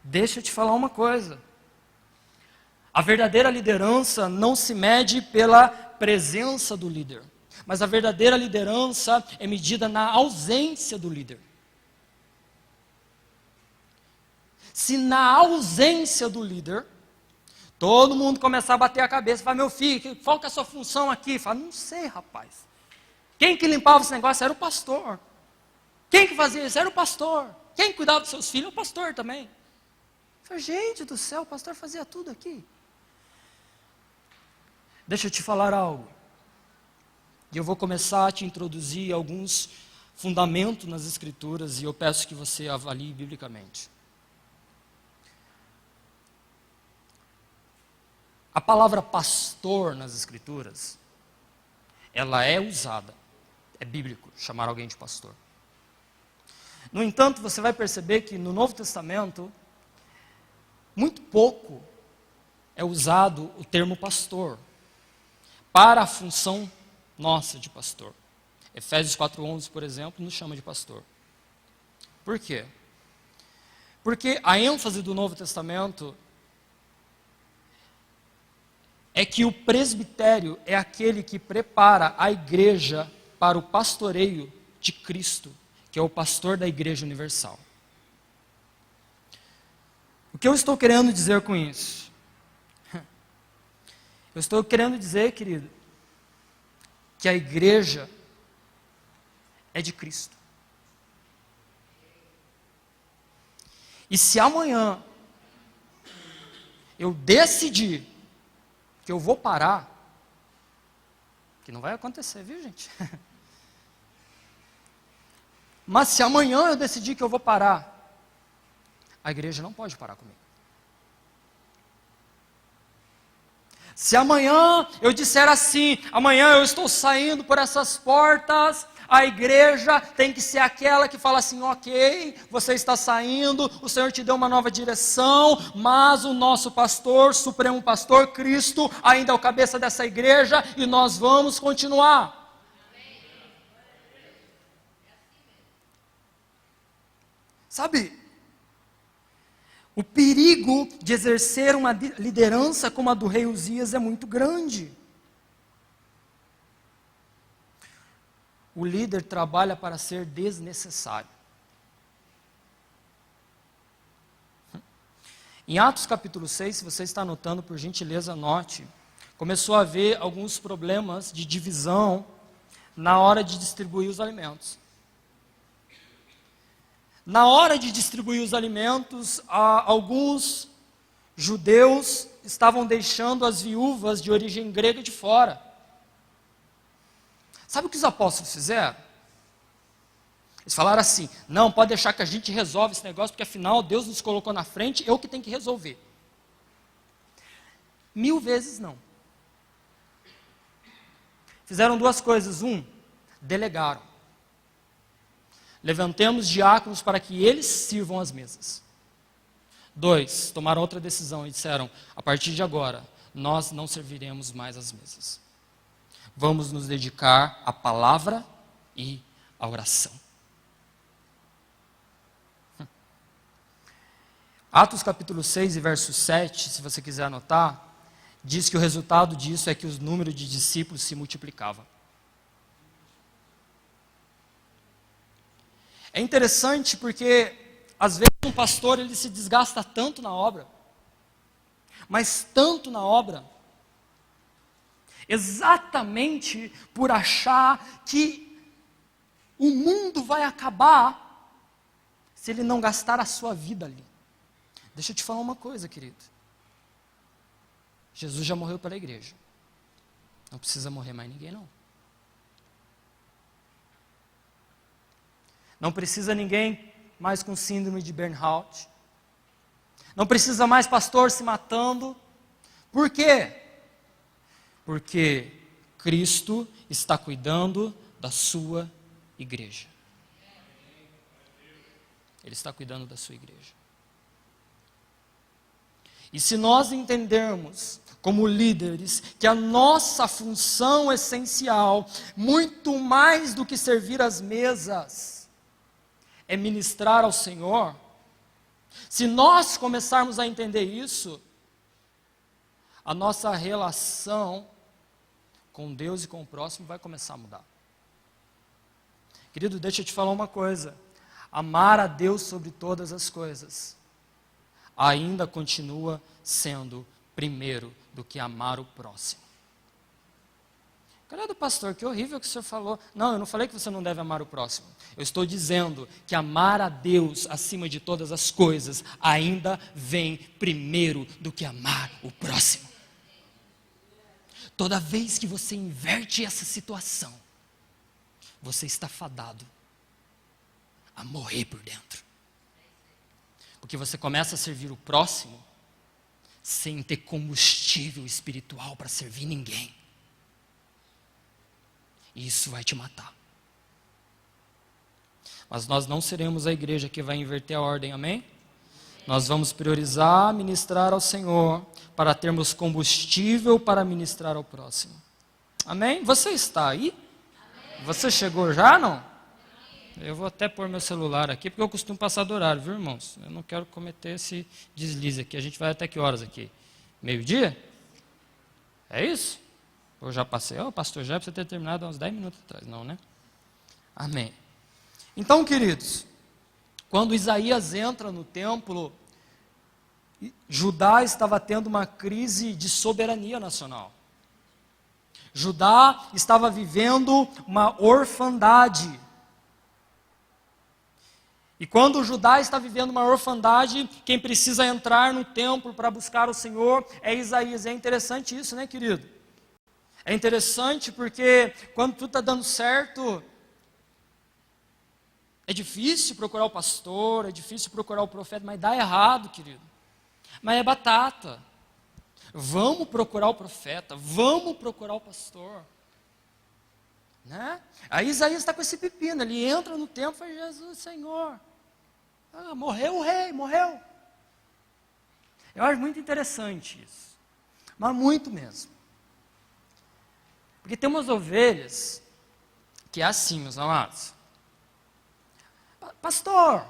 deixa eu te falar uma coisa. A verdadeira liderança não se mede pela presença do líder, mas a verdadeira liderança é medida na ausência do líder. Se na ausência do líder, todo mundo começar a bater a cabeça, fala, meu filho, qual que é a sua função aqui? Fala, não sei, rapaz. Quem que limpava esse negócio era o pastor. Quem que fazia isso? Era o pastor. Quem cuidava dos seus filhos? O pastor também. Fala, gente do céu, o pastor fazia tudo aqui. Deixa eu te falar algo. E eu vou começar a te introduzir alguns fundamentos nas Escrituras e eu peço que você avalie biblicamente. A palavra pastor nas Escrituras, ela é usada, é bíblico chamar alguém de pastor. No entanto, você vai perceber que no Novo Testamento, muito pouco é usado o termo pastor para a função nossa de pastor. Efésios 4:11, por exemplo, nos chama de pastor. Por quê? Porque a ênfase do Novo Testamento é que o presbitério é aquele que prepara a igreja para o pastoreio de Cristo, que é o pastor da igreja universal. O que eu estou querendo dizer com isso? Eu estou querendo dizer, querido, que a igreja é de Cristo. E se amanhã eu decidir que eu vou parar, que não vai acontecer, viu, gente? Mas se amanhã eu decidir que eu vou parar, a igreja não pode parar comigo. Se amanhã eu disser assim, amanhã eu estou saindo por essas portas, a igreja tem que ser aquela que fala assim, ok, você está saindo, o Senhor te deu uma nova direção, mas o nosso pastor, supremo pastor, Cristo, ainda é o cabeça dessa igreja e nós vamos continuar. Sabe, o perigo de exercer uma liderança como a do rei Uzias é muito grande. O líder trabalha para ser desnecessário. Em Atos capítulo 6, se você está anotando, por gentileza, anote. Começou a haver alguns problemas de divisão na hora de distribuir os alimentos. Na hora de distribuir os alimentos, alguns judeus estavam deixando as viúvas de origem grega de fora. Sabe o que os apóstolos fizeram? Eles falaram assim, não, pode deixar que a gente resolve esse negócio, porque afinal Deus nos colocou na frente, eu que tenho que resolver. 1000 vezes não. Fizeram duas coisas. Delegaram. Levantemos diáconos para que eles sirvam as mesas. 2, tomaram outra decisão e disseram, a partir de agora, nós não serviremos mais as mesas. Vamos nos dedicar à palavra e à oração. Atos capítulo 6 e verso 7, se você quiser anotar, diz que o resultado disso é que o número de discípulos se multiplicava. É interessante porque, às vezes, um pastor ele se desgasta tanto na obra, mas tanto na obra, exatamente por achar que o mundo vai acabar
se ele não gastar a sua vida ali. Deixa eu te falar uma coisa, querido. Jesus já morreu pela igreja. Não precisa morrer mais ninguém, não. Não precisa ninguém mais com síndrome de burnout. Não precisa mais pastor se matando. Por quê? Porque Cristo está cuidando da sua igreja. Ele está cuidando da sua igreja. E se nós entendermos, como líderes, que a nossa função essencial, muito mais do que servir às mesas, é ministrar ao Senhor, se nós começarmos a entender isso, a nossa relação com Deus e com o próximo vai começar a mudar. Querido, deixa eu te falar uma coisa. Amar a Deus sobre todas as coisas ainda continua sendo primeiro do que amar o próximo. Cadê do pastor? Que horrível que o senhor falou. Não, eu não falei que você não deve amar o próximo. Eu estou dizendo que amar a Deus acima de todas as coisas ainda vem primeiro do que amar o próximo. Toda vez que você inverte essa situação, você está fadado a morrer por dentro. Porque você começa a servir o próximo sem ter combustível espiritual para servir ninguém. E isso vai te matar. Mas nós não seremos a igreja que vai inverter a ordem, amém? Nós vamos priorizar ministrar ao Senhor para termos combustível para ministrar ao próximo. Amém? Você está aí? Amém. Você chegou já, não? Eu vou até pôr meu celular aqui, porque eu costumo passar do horário, viu, irmãos? Eu não quero cometer esse deslize aqui. A gente vai até que horas aqui? Meio-dia? É isso? Eu já passei. O pastor já precisa ter terminado há uns 10 minutos atrás. Não, né? Amém. Então, queridos, quando Isaías entra no templo, Judá estava tendo uma crise de soberania nacional. Judá estava vivendo uma orfandade. E quando Judá está vivendo uma orfandade, quem precisa entrar no templo para buscar o Senhor é Isaías. É interessante isso, né, querido? É interessante porque quando tudo está dando certo, é difícil procurar o pastor, é difícil procurar o profeta, mas dá errado, querido. Mas é batata. Vamos procurar o profeta, vamos procurar o pastor. Né? Aí Isaías está com esse pepino, ele entra no templo e fala, Jesus, Senhor, morreu o rei, morreu. Eu acho muito interessante isso, mas muito mesmo. Porque tem umas ovelhas que é assim, meus amados. Pastor,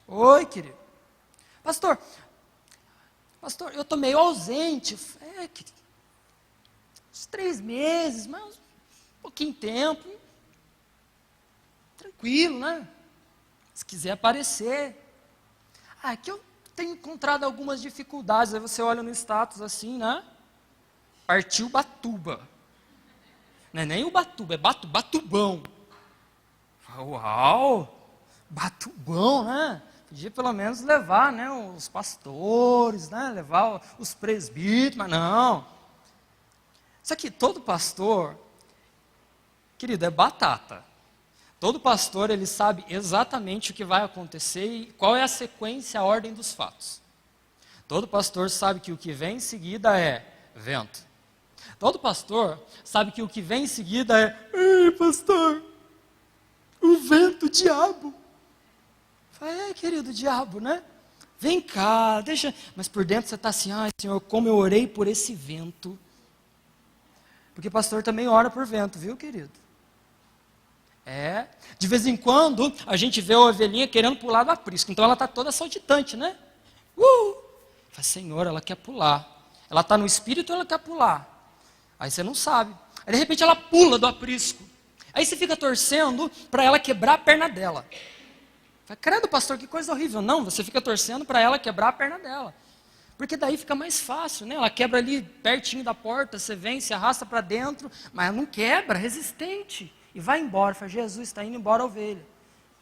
oi querido, pastor, eu estou meio ausente, querido, uns 3 meses, mas um pouquinho de tempo, tranquilo, né? Se quiser aparecer. Aqui eu tenho encontrado algumas dificuldades, aí você olha no status assim, né? Partiu Batuba. Não é nem o Batuba, é Batubão. Uau, Batubão, né? Podia pelo menos levar, né, os pastores, né? Levar os presbíteros, mas não. Isso aqui, todo pastor, querido, é batata. Todo pastor, ele sabe exatamente o que vai acontecer e qual é a sequência, a ordem dos fatos. Todo pastor sabe que o que vem em seguida é vento. Todo pastor sabe que o que vem em seguida é, ei, pastor, o vento, o diabo. Fala, querido, o diabo, né? Vem cá, deixa. Mas por dentro você está assim, ai, Senhor, como eu orei por esse vento. Porque pastor também ora por vento, viu, querido? De vez em quando a gente vê a ovelhinha querendo pular do aprisco, então ela está toda saltitante, né? Fala, Senhor, ela quer pular. Ela está no espírito ou ela quer pular? Aí você não sabe. Aí de repente ela pula do aprisco. Aí você fica torcendo para ela quebrar a perna dela. Fala, credo, pastor, que coisa horrível. Não, você fica torcendo para ela quebrar a perna dela. Porque daí fica mais fácil, né? Ela quebra ali pertinho da porta, você vem, se arrasta para dentro, mas ela não quebra, resistente. E vai embora, fala, Jesus, está indo embora a ovelha.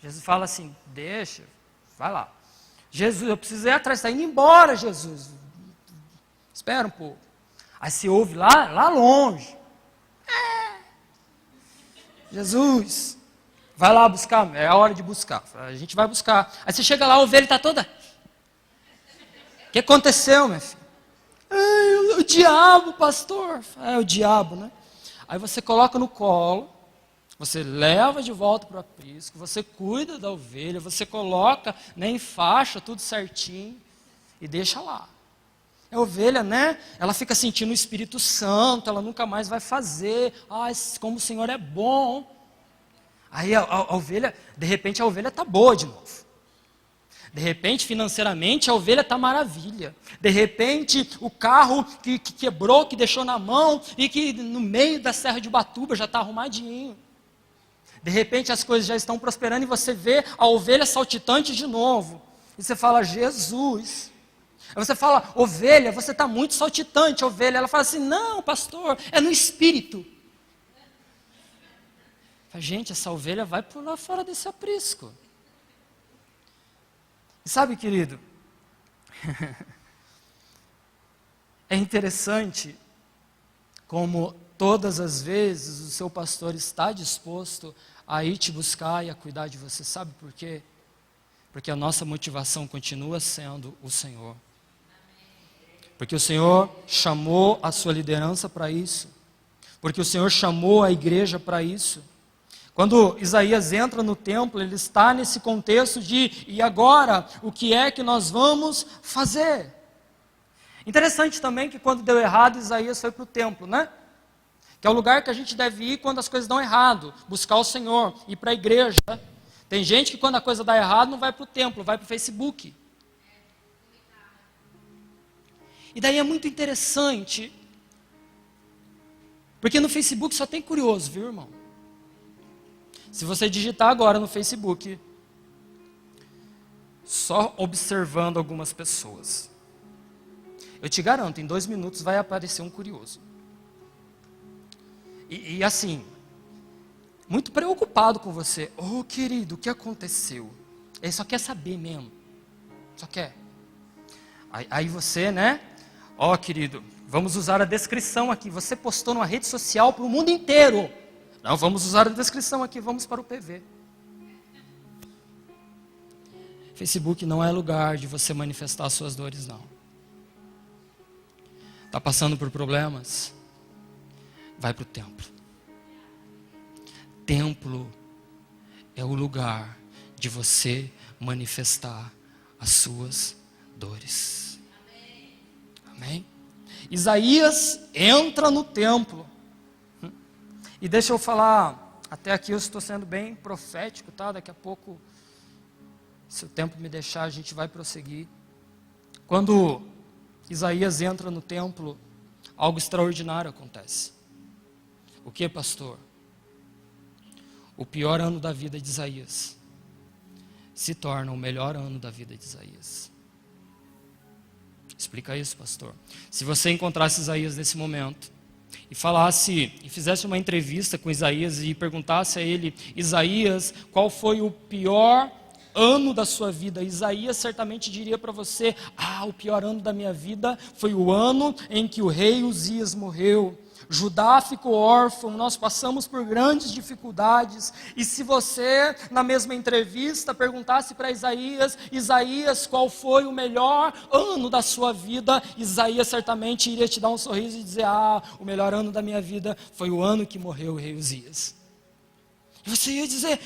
Jesus fala assim, deixa, vai lá. Jesus, eu preciso ir atrás, está indo embora, Jesus. Espera um pouco. Aí você ouve lá longe. Jesus, vai lá buscar, é a hora de buscar. A gente vai buscar. Aí você chega lá, a ovelha está toda. O que aconteceu, minha filha? O diabo, pastor. É o diabo, né? Aí você coloca no colo, você leva de volta para o aprisco, você cuida da ovelha, você coloca, né, em faixa, tudo certinho, e deixa lá. A ovelha, né, ela fica sentindo o Espírito Santo, ela nunca mais vai fazer, como o Senhor é bom. Aí a ovelha, de repente a ovelha está boa de novo. De repente, financeiramente, a ovelha está maravilha. De repente, o carro que quebrou, que deixou na mão, e que no meio da Serra de Ubatuba já está arrumadinho. De repente, as coisas já estão prosperando e você vê a ovelha saltitante de novo. E você fala, Jesus. Aí você fala, ovelha, você está muito saltitante, ovelha. Ela fala assim, não, pastor, é no espírito. Fala, gente, essa ovelha vai pular fora desse aprisco. E sabe, querido, é interessante como todas as vezes o seu pastor está disposto a ir te buscar e a cuidar de você. Sabe por quê? Porque a nossa motivação continua sendo o Senhor. Porque o Senhor chamou a sua liderança para isso. Porque o Senhor chamou a igreja para isso. Quando Isaías entra no templo, ele está nesse contexto de, e agora, o que é que nós vamos fazer? Interessante também que quando deu errado, Isaías foi para o templo, né? Que é o lugar que a gente deve ir quando as coisas dão errado, buscar o Senhor, ir para a igreja. Tem gente que quando a coisa dá errado não vai para o templo, vai para o Facebook. E daí é muito interessante, porque no Facebook só tem curioso, viu, irmão? Se você digitar agora no Facebook, só observando algumas pessoas, eu te garanto, em 2 minutos vai aparecer um curioso. E assim, muito preocupado com você. Oh, querido, o que aconteceu? Ele só quer saber mesmo. Só quer. Aí você, né? Ó, querido, vamos usar a descrição aqui. Você postou numa rede social para o mundo inteiro. Não, vamos usar a descrição aqui, vamos para o PV. Facebook não é lugar de você manifestar suas dores, não. Está passando por problemas? Vai para o templo. Templo é o lugar de você manifestar as suas dores. Amém? Isaías entra no templo. E deixa eu falar, até aqui eu estou sendo bem profético, tá? Daqui a pouco, se o tempo me deixar, a gente vai prosseguir. Quando Isaías entra no templo, algo extraordinário acontece. O que, pastor? O pior ano da vida de Isaías se torna o melhor ano da vida de Isaías. Explica isso, pastor. Se você encontrasse Isaías nesse momento, e falasse, e fizesse uma entrevista com Isaías e perguntasse a ele, Isaías, qual foi o pior ano da sua vida? Isaías certamente diria para você, o pior ano da minha vida foi o ano em que o rei Uzias morreu. Judá ficou órfão, nós passamos por grandes dificuldades, e se você, na mesma entrevista, perguntasse para Isaías, Isaías, qual foi o melhor ano da sua vida? Isaías certamente iria te dar um sorriso e dizer, o melhor ano da minha vida foi o ano que morreu o rei Uzias. E você ia dizer,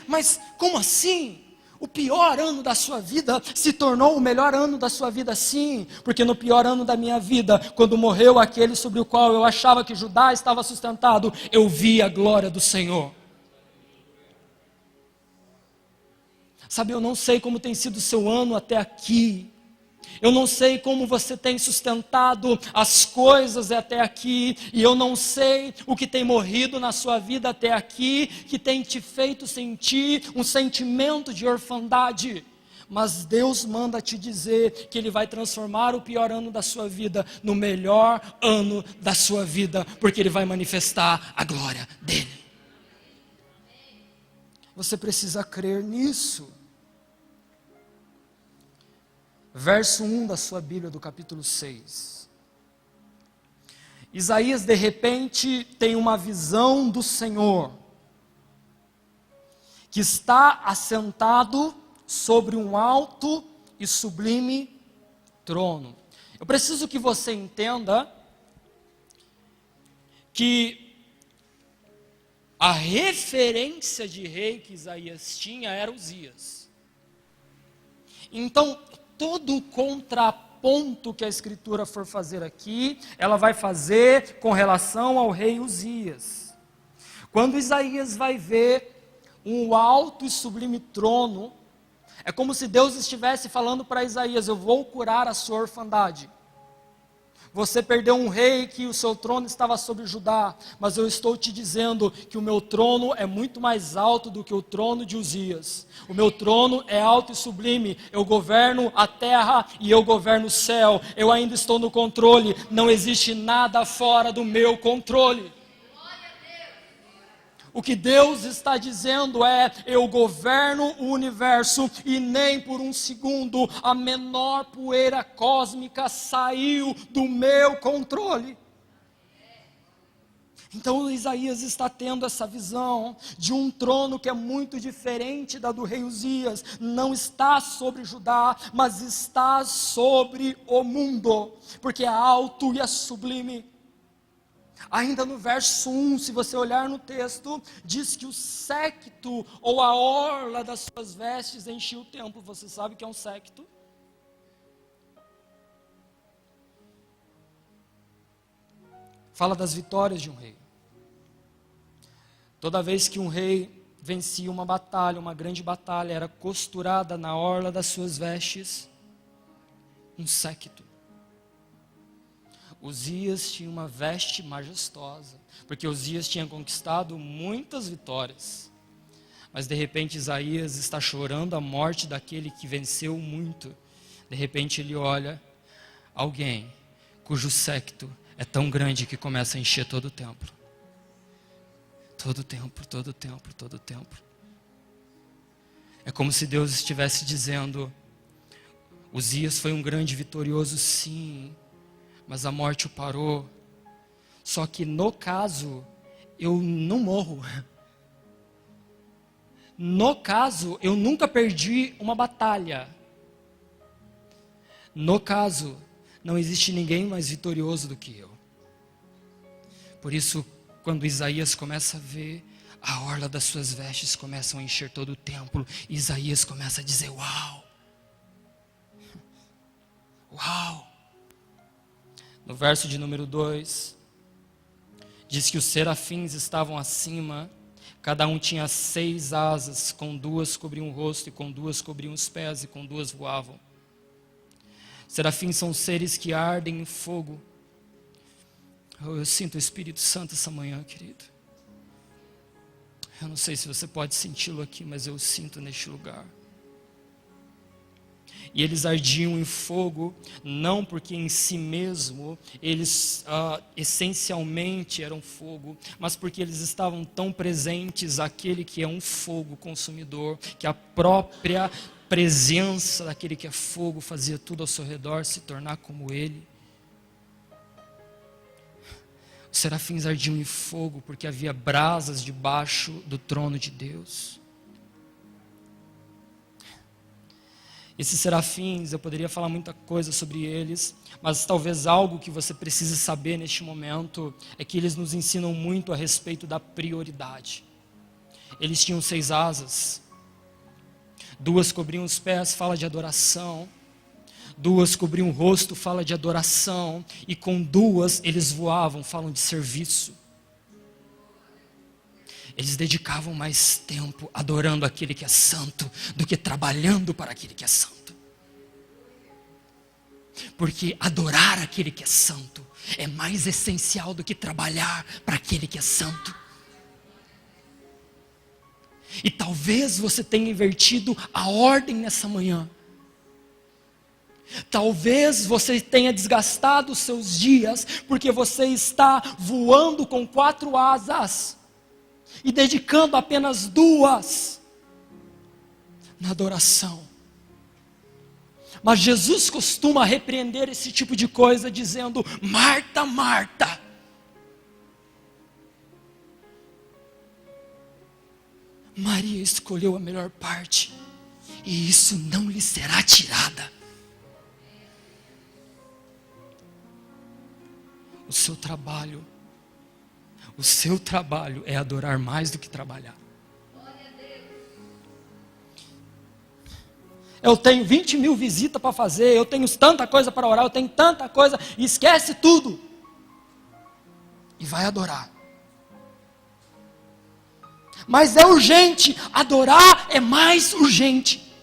mas como assim? O pior ano da sua vida se tornou o melhor ano da sua vida, sim, porque no pior ano da minha vida, quando morreu aquele sobre o qual eu achava que Judá estava sustentado, eu vi a glória do Senhor. Sabe, eu não sei como tem sido o seu ano até aqui. Eu não sei como você tem sustentado as coisas até aqui, e eu não sei o que tem morrido na sua vida até aqui, que tem te feito sentir um sentimento de orfandade. Mas Deus manda te dizer que Ele vai transformar o pior ano da sua vida no melhor ano da sua vida, porque Ele vai manifestar a glória dEle. Você precisa crer nisso. verso 1 da sua Bíblia, do capítulo 6. Isaías, de repente, tem uma visão do Senhor, que está assentado sobre um alto e sublime trono. Eu preciso que você entenda que a referência de rei que Isaías tinha era Uzias. Então, todo o contraponto que a Escritura for fazer aqui, ela vai fazer com relação ao rei Uzias. Quando Isaías vai ver um alto e sublime trono, é como se Deus estivesse falando para Isaías: eu vou curar a sua orfandade. Você perdeu um rei que o seu trono estava sobre Judá, mas eu estou te dizendo que o meu trono é muito mais alto do que o trono de Uzias. O meu trono é alto e sublime, eu governo a terra e eu governo o céu, eu ainda estou no controle, não existe nada fora do meu controle. O que Deus está dizendo é: eu governo o universo e nem por um segundo a menor poeira cósmica saiu do meu controle. Então Isaías está tendo essa visão de um trono que é muito diferente da do rei Uzias. Não está sobre Judá, mas está sobre o mundo, porque é alto e é sublime. Ainda no verso 1, se você olhar no texto, diz que o séquito ou a orla das suas vestes enchia o templo. Você sabe o que é um séquito? Fala das vitórias de um rei. Toda vez que um rei vencia uma batalha, uma grande batalha, era costurada na orla das suas vestes um séquito. Uzias tinha uma veste majestosa, porque Uzias tinha conquistado muitas vitórias. Mas de repente Isaías está chorando a morte daquele que venceu muito. De repente ele olha alguém cujo séquito é tão grande que começa a encher todo o templo. Todo o templo, todo o templo, todo o templo. É como se Deus estivesse dizendo: Uzias foi um grande vitorioso, sim, mas a morte o parou. Só que no caso, eu não morro. No caso, eu nunca perdi uma batalha. No caso, não existe ninguém mais vitorioso do que eu. Por isso, quando Isaías começa a ver, a orla das suas vestes começam a encher todo o templo, Isaías começa a dizer: uau! Uau! No verso de número 2, diz que os serafins estavam acima, cada um tinha 6 asas, com 2 cobriam o rosto, e com 2 cobriam os pés, e com 2 voavam. Serafins são seres que ardem em fogo. Eu sinto o Espírito Santo essa manhã, querido. Eu não sei se você pode senti-lo aqui, mas eu o sinto neste lugar. E eles ardiam em fogo, não porque em si mesmo eles essencialmente eram fogo, mas porque eles estavam tão presentes àquele que é um fogo consumidor, que a própria presença daquele que é fogo fazia tudo ao seu redor se tornar como ele. Os serafins ardiam em fogo porque havia brasas debaixo do trono de Deus. Esses serafins, eu poderia falar muita coisa sobre eles, mas talvez algo que você precise saber neste momento é que eles nos ensinam muito a respeito da prioridade. Eles tinham 6 asas, 2 cobriam os pés, fala de adoração, 2 cobriam o rosto, fala de adoração, e com 2 eles voavam, falam de serviço. Eles dedicavam mais tempo adorando aquele que é santo do que trabalhando para aquele que é santo. Porque adorar aquele que é santo é mais essencial do que trabalhar para aquele que é santo. E talvez você tenha invertido a ordem nessa manhã. Talvez você tenha desgastado os seus dias porque você está voando com 4 asas e dedicando apenas 2 na adoração. Mas Jesus costuma repreender esse tipo de coisa dizendo: Marta, Marta, Maria escolheu a melhor parte, e isso não lhe será tirada. O seu trabalho é adorar mais do que trabalhar. Eu tenho 20 mil visitas para fazer, eu tenho tanta coisa para orar, eu tenho tanta coisa, e esquece tudo. E vai adorar. Mas é urgente, adorar é mais urgente.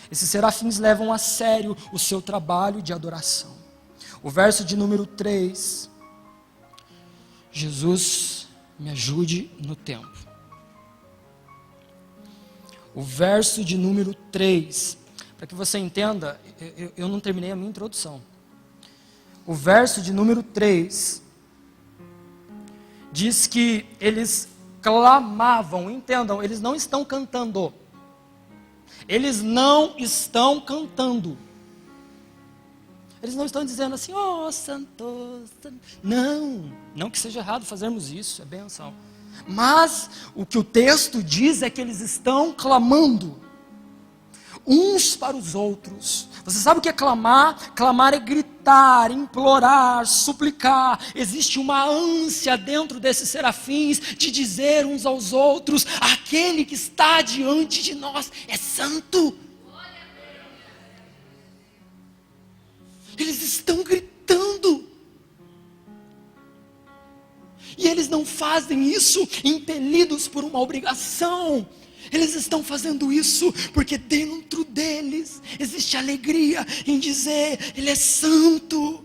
Esses serafins levam a sério o seu trabalho de adoração. O verso de número 3, Jesus me ajude no tempo. O verso de número 3, para que você entenda, eu não terminei a minha introdução. O verso de número 3 diz que eles clamavam, entendam, eles não estão cantando. Eles não estão cantando. Eles não estão dizendo assim, oh santo, santo. Não que seja errado fazermos isso, é benção. Mas o que o texto diz é que eles estão clamando uns para os outros. Você sabe o que é clamar? Clamar é gritar, implorar, suplicar. Existe uma ânsia dentro desses serafins de dizer uns aos outros: aquele que está diante de nós é santo. Eles estão gritando. E eles não fazem isso impelidos por uma obrigação. Eles estão fazendo isso porque dentro deles existe alegria em dizer: Ele é santo.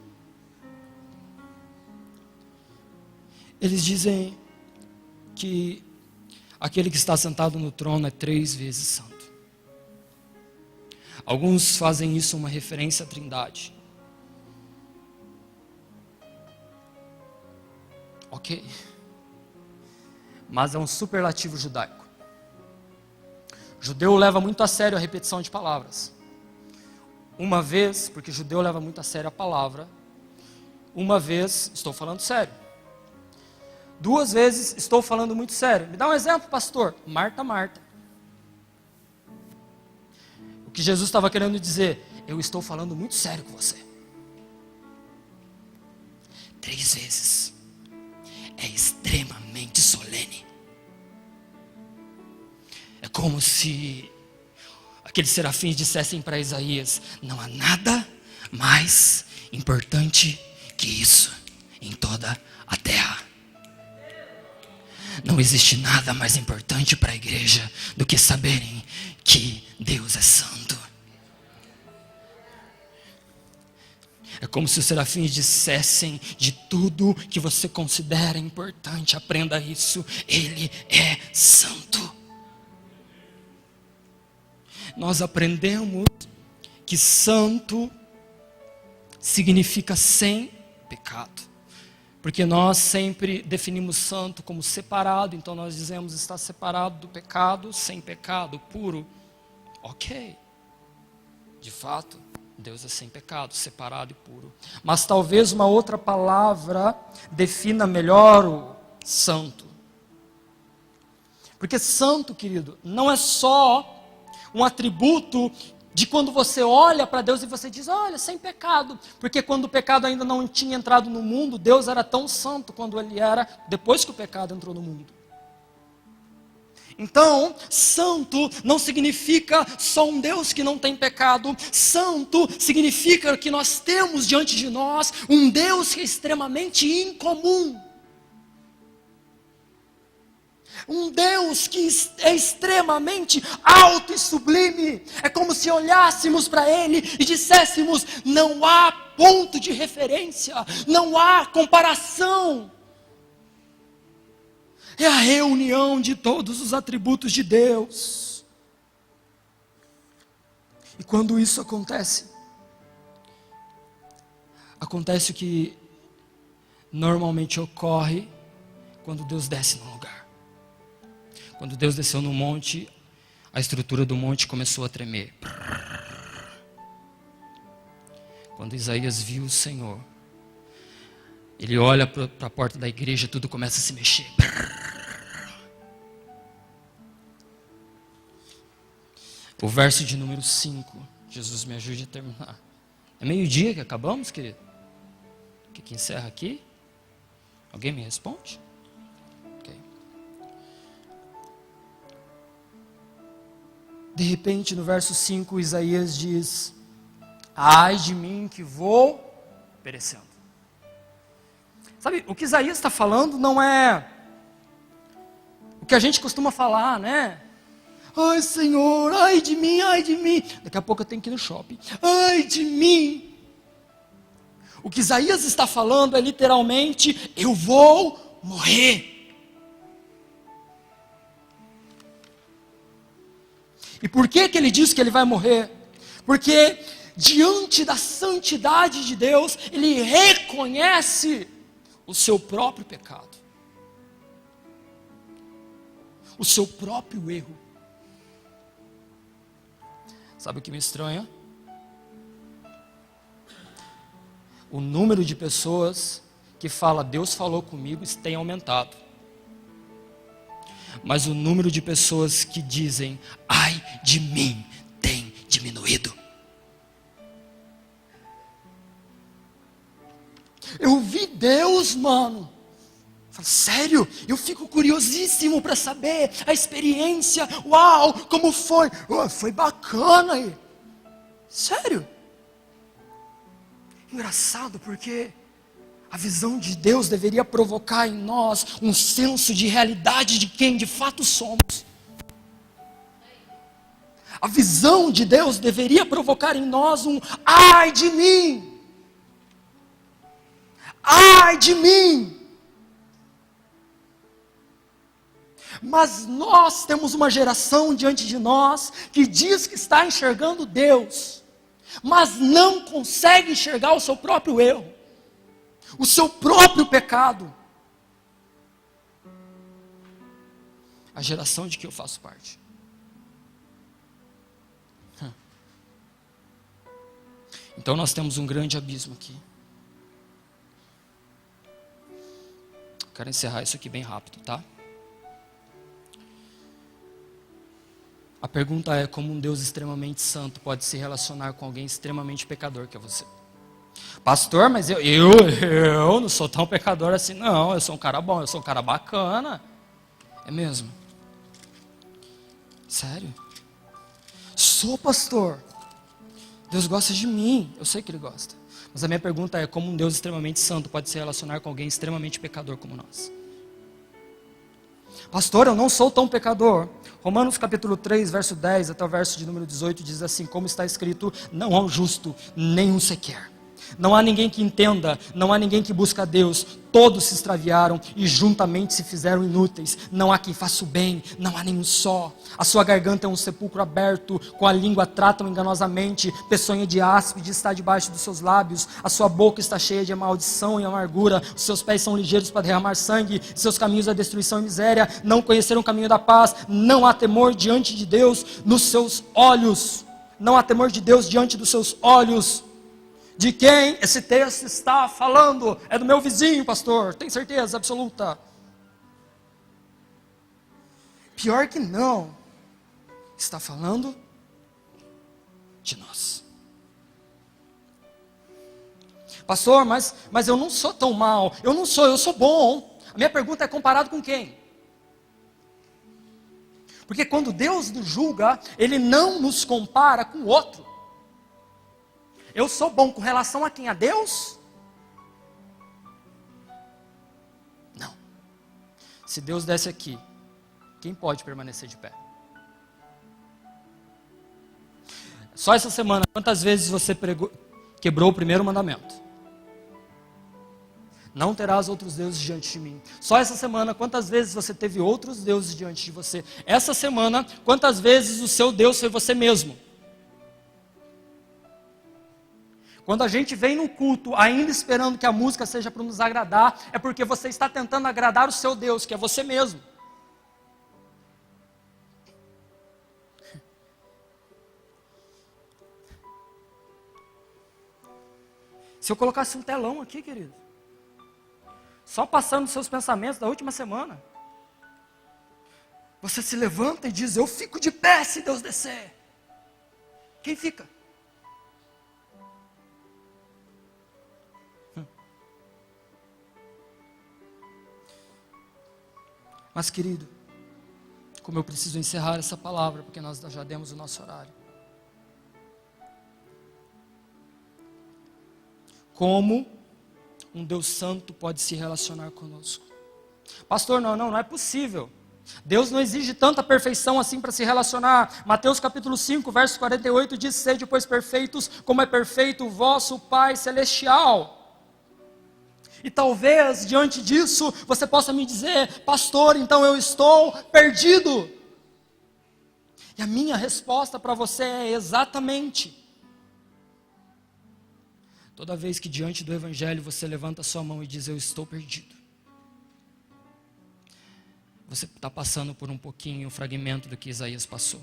Eles dizem que aquele que está sentado no trono é 3 vezes santo. Alguns fazem isso uma referência à Trindade. Ok. Mas é um superlativo judaico. O judeu leva muito a sério a repetição de palavras. Uma vez, porque o judeu leva muito a sério a palavra. Uma vez, estou falando sério. 2 vezes, estou falando muito sério. Me dá um exemplo, pastor. Marta, Marta. O que Jesus estava querendo dizer: eu estou falando muito sério com você. 3 vezes. É extremamente solene. É como se aqueles serafins dissessem para Isaías: não há nada mais importante que isso em toda a terra. Não existe nada mais importante para a igreja do que saberem que Deus é santo. É como se os serafins dissessem: de tudo que você considera importante, aprenda isso, Ele é santo. Nós aprendemos que santo significa sem pecado. Porque nós sempre definimos santo como separado, então nós dizemos está separado do pecado, sem pecado, puro. Ok, de fato, Deus é sem pecado, separado e puro. Mas talvez uma outra palavra defina melhor o santo. Porque santo, querido, não é só um atributo de quando você olha para Deus e você diz: olha, sem pecado. Porque quando o pecado ainda não tinha entrado no mundo, Deus era tão santo quando Ele era depois que o pecado entrou no mundo. Então, santo não significa só um Deus que não tem pecado. Santo significa que nós temos diante de nós um Deus que é extremamente incomum. Um Deus que é extremamente alto e sublime. É como se olhássemos para Ele e disséssemos: não há ponto de referência, não há comparação. É a reunião de todos os atributos de Deus. E quando isso acontece o que normalmente ocorre quando Deus desce num lugar. Quando Deus desceu no monte,
a estrutura do monte começou a tremer. Quando Isaías viu o Senhor, ele olha para a porta da igreja, tudo começa a se mexer. O verso de número 5, Jesus me ajude a terminar. É meio-dia que acabamos, querido? Que encerra aqui? Alguém me responde? Okay. De repente, no verso 5, Isaías diz: ai de mim que vou perecendo. Sabe, o que Isaías está falando não é o que a gente costuma falar, né? Ai, Senhor, ai de mim, ai de mim. Daqui a pouco eu tenho que ir no shopping. Ai de mim. O que Isaías está falando é literalmente: eu vou morrer. E por que ele diz que ele vai morrer? Porque diante da santidade de Deus, ele reconhece o seu próprio pecado, o seu próprio erro. Sabe o que me estranha? O número de pessoas que fala Deus falou comigo tem aumentado. Mas o número de pessoas que dizem ai de mim tem diminuído. Eu vi Deus, mano. Falo, sério? Eu fico curiosíssimo para saber a experiência. Uau, como foi? Oh, foi bacana aí. Sério? Engraçado, porque a visão de Deus deveria provocar em nós um senso de realidade de quem de fato somos. A visão de Deus deveria provocar em nós um ai de mim. Ai de mim. Mas nós temos uma geração diante de nós que diz que está enxergando Deus, mas não consegue enxergar o seu próprio erro, o seu próprio pecado. A geração de que eu faço parte. Então nós temos um grande abismo aqui. Quero encerrar isso aqui bem rápido, tá? A pergunta é: como um Deus extremamente santo pode se relacionar com alguém extremamente pecador que é você? Pastor, mas eu não sou tão pecador assim. Não, eu sou um cara bom, eu sou um cara bacana. É mesmo? Sério? Sou, pastor. Deus gosta de mim, eu sei que Ele gosta. Mas a minha pergunta é: como um Deus extremamente santo pode se relacionar com alguém extremamente pecador como nós? Pastor, eu não sou tão pecador. Romanos capítulo 3, verso 10 até o verso de número 18 diz assim: como está escrito, não há um justo, nenhum sequer. Não há ninguém que entenda, não há ninguém que busca a Deus. Todos se extraviaram e juntamente se fizeram inúteis. Não há quem faça o bem, não há nenhum só. A sua garganta é um sepulcro aberto, com a língua tratam enganosamente. Peçonha de áspide está debaixo dos seus lábios. A sua boca está cheia de maldição e amargura. Os seus pés são ligeiros para derramar sangue. Seus caminhos é destruição e miséria. Não conheceram o caminho da paz. Não há temor diante de Deus nos seus olhos. Não há temor de Deus diante dos seus olhos. De quem esse texto está falando? É do meu vizinho, pastor. Tem certeza absoluta? Pior que não. Está falando de nós. Pastor, mas eu não sou tão mal. Eu sou bom. A minha pergunta é: comparado com quem? Porque quando Deus nos julga, Ele não nos compara com o outro. Eu sou bom com relação a quem? A Deus? Não. Se Deus desce aqui, quem pode permanecer de pé? Só essa semana, quantas vezes você quebrou o primeiro mandamento? Não terás outros deuses diante de mim. Só essa semana, quantas vezes você teve outros deuses diante de você? Essa semana, quantas vezes o seu Deus foi você mesmo? Quando a gente vem no culto ainda esperando que a música seja para nos agradar, é porque você está tentando agradar o seu Deus, que é você mesmo.
Se eu colocasse um telão aqui, querido, só passando os seus pensamentos da última semana, você se levanta e diz: eu fico de pé se Deus descer. Quem fica? Mas, querido, como eu preciso encerrar essa palavra, porque nós já demos o nosso horário. Como um Deus santo pode se relacionar conosco? Pastor, não é possível. Deus não exige tanta perfeição assim para se relacionar. Mateus capítulo 5, verso 48 diz: sede, pois, perfeitos, como é perfeito o vosso Pai Celestial. E talvez, diante disso, você possa me dizer: pastor, então eu estou perdido. E a minha resposta para você é exatamente: toda vez que diante do Evangelho você levanta a sua mão e diz: eu estou perdido, você está passando por um pouquinho, um fragmento do que Isaías passou.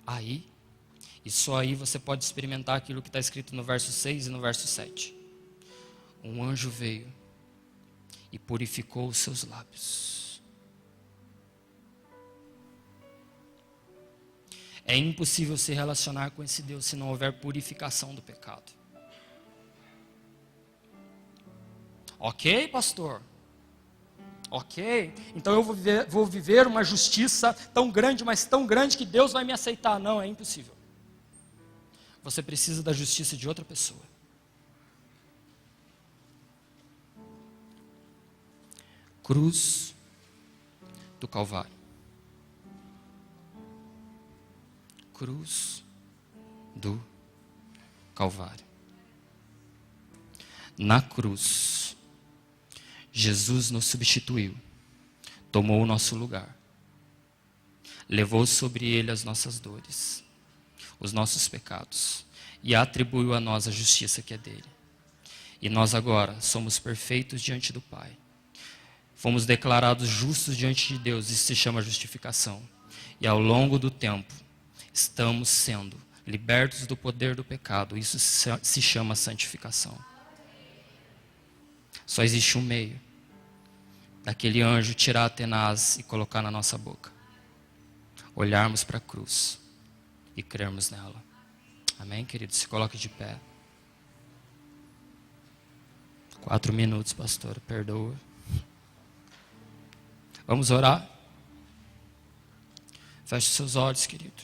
Aí, e só aí você pode experimentar aquilo que está escrito no verso 6 e no verso 7. Um anjo veio e purificou os seus lábios. É impossível se relacionar com esse Deus se não houver purificação do pecado. Ok, pastor? Ok, então eu vou viver uma justiça tão grande, mas tão grande que Deus vai me aceitar. Não, é impossível. Você precisa da justiça de outra pessoa. Cruz do Calvário. Cruz do Calvário. Na cruz, Jesus nos substituiu, tomou o nosso lugar, levou sobre ele as nossas dores, os nossos pecados, e atribuiu a nós a justiça que é dele. E nós agora somos perfeitos diante do Pai. Fomos declarados justos diante de Deus, isso se chama justificação. E ao longo do tempo, estamos sendo libertos do poder do pecado, isso se chama santificação. Só existe um meio: daquele anjo tirar a tenaz e colocar na nossa boca. Olharmos para a cruz e crermos nela. Amém, querido? Se coloque de pé. 4 minutos, pastor, perdoa. Vamos orar? Feche seus olhos, querido.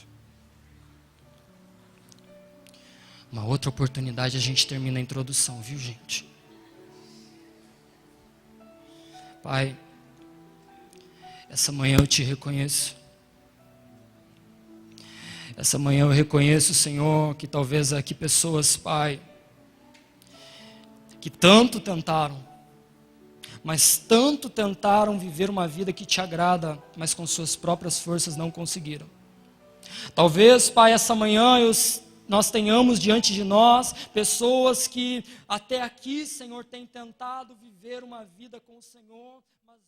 Uma outra oportunidade, a gente termina a introdução, viu, gente? Pai, essa manhã eu te reconheço. Essa manhã eu reconheço, Senhor, que talvez aqui pessoas, Pai, que tanto tentaram, mas tanto tentaram viver uma vida que te agrada, mas com suas próprias forças não conseguiram. Talvez, Pai, essa manhã nós tenhamos diante de nós pessoas que até aqui, Senhor, têm tentado viver uma vida com o Senhor, mas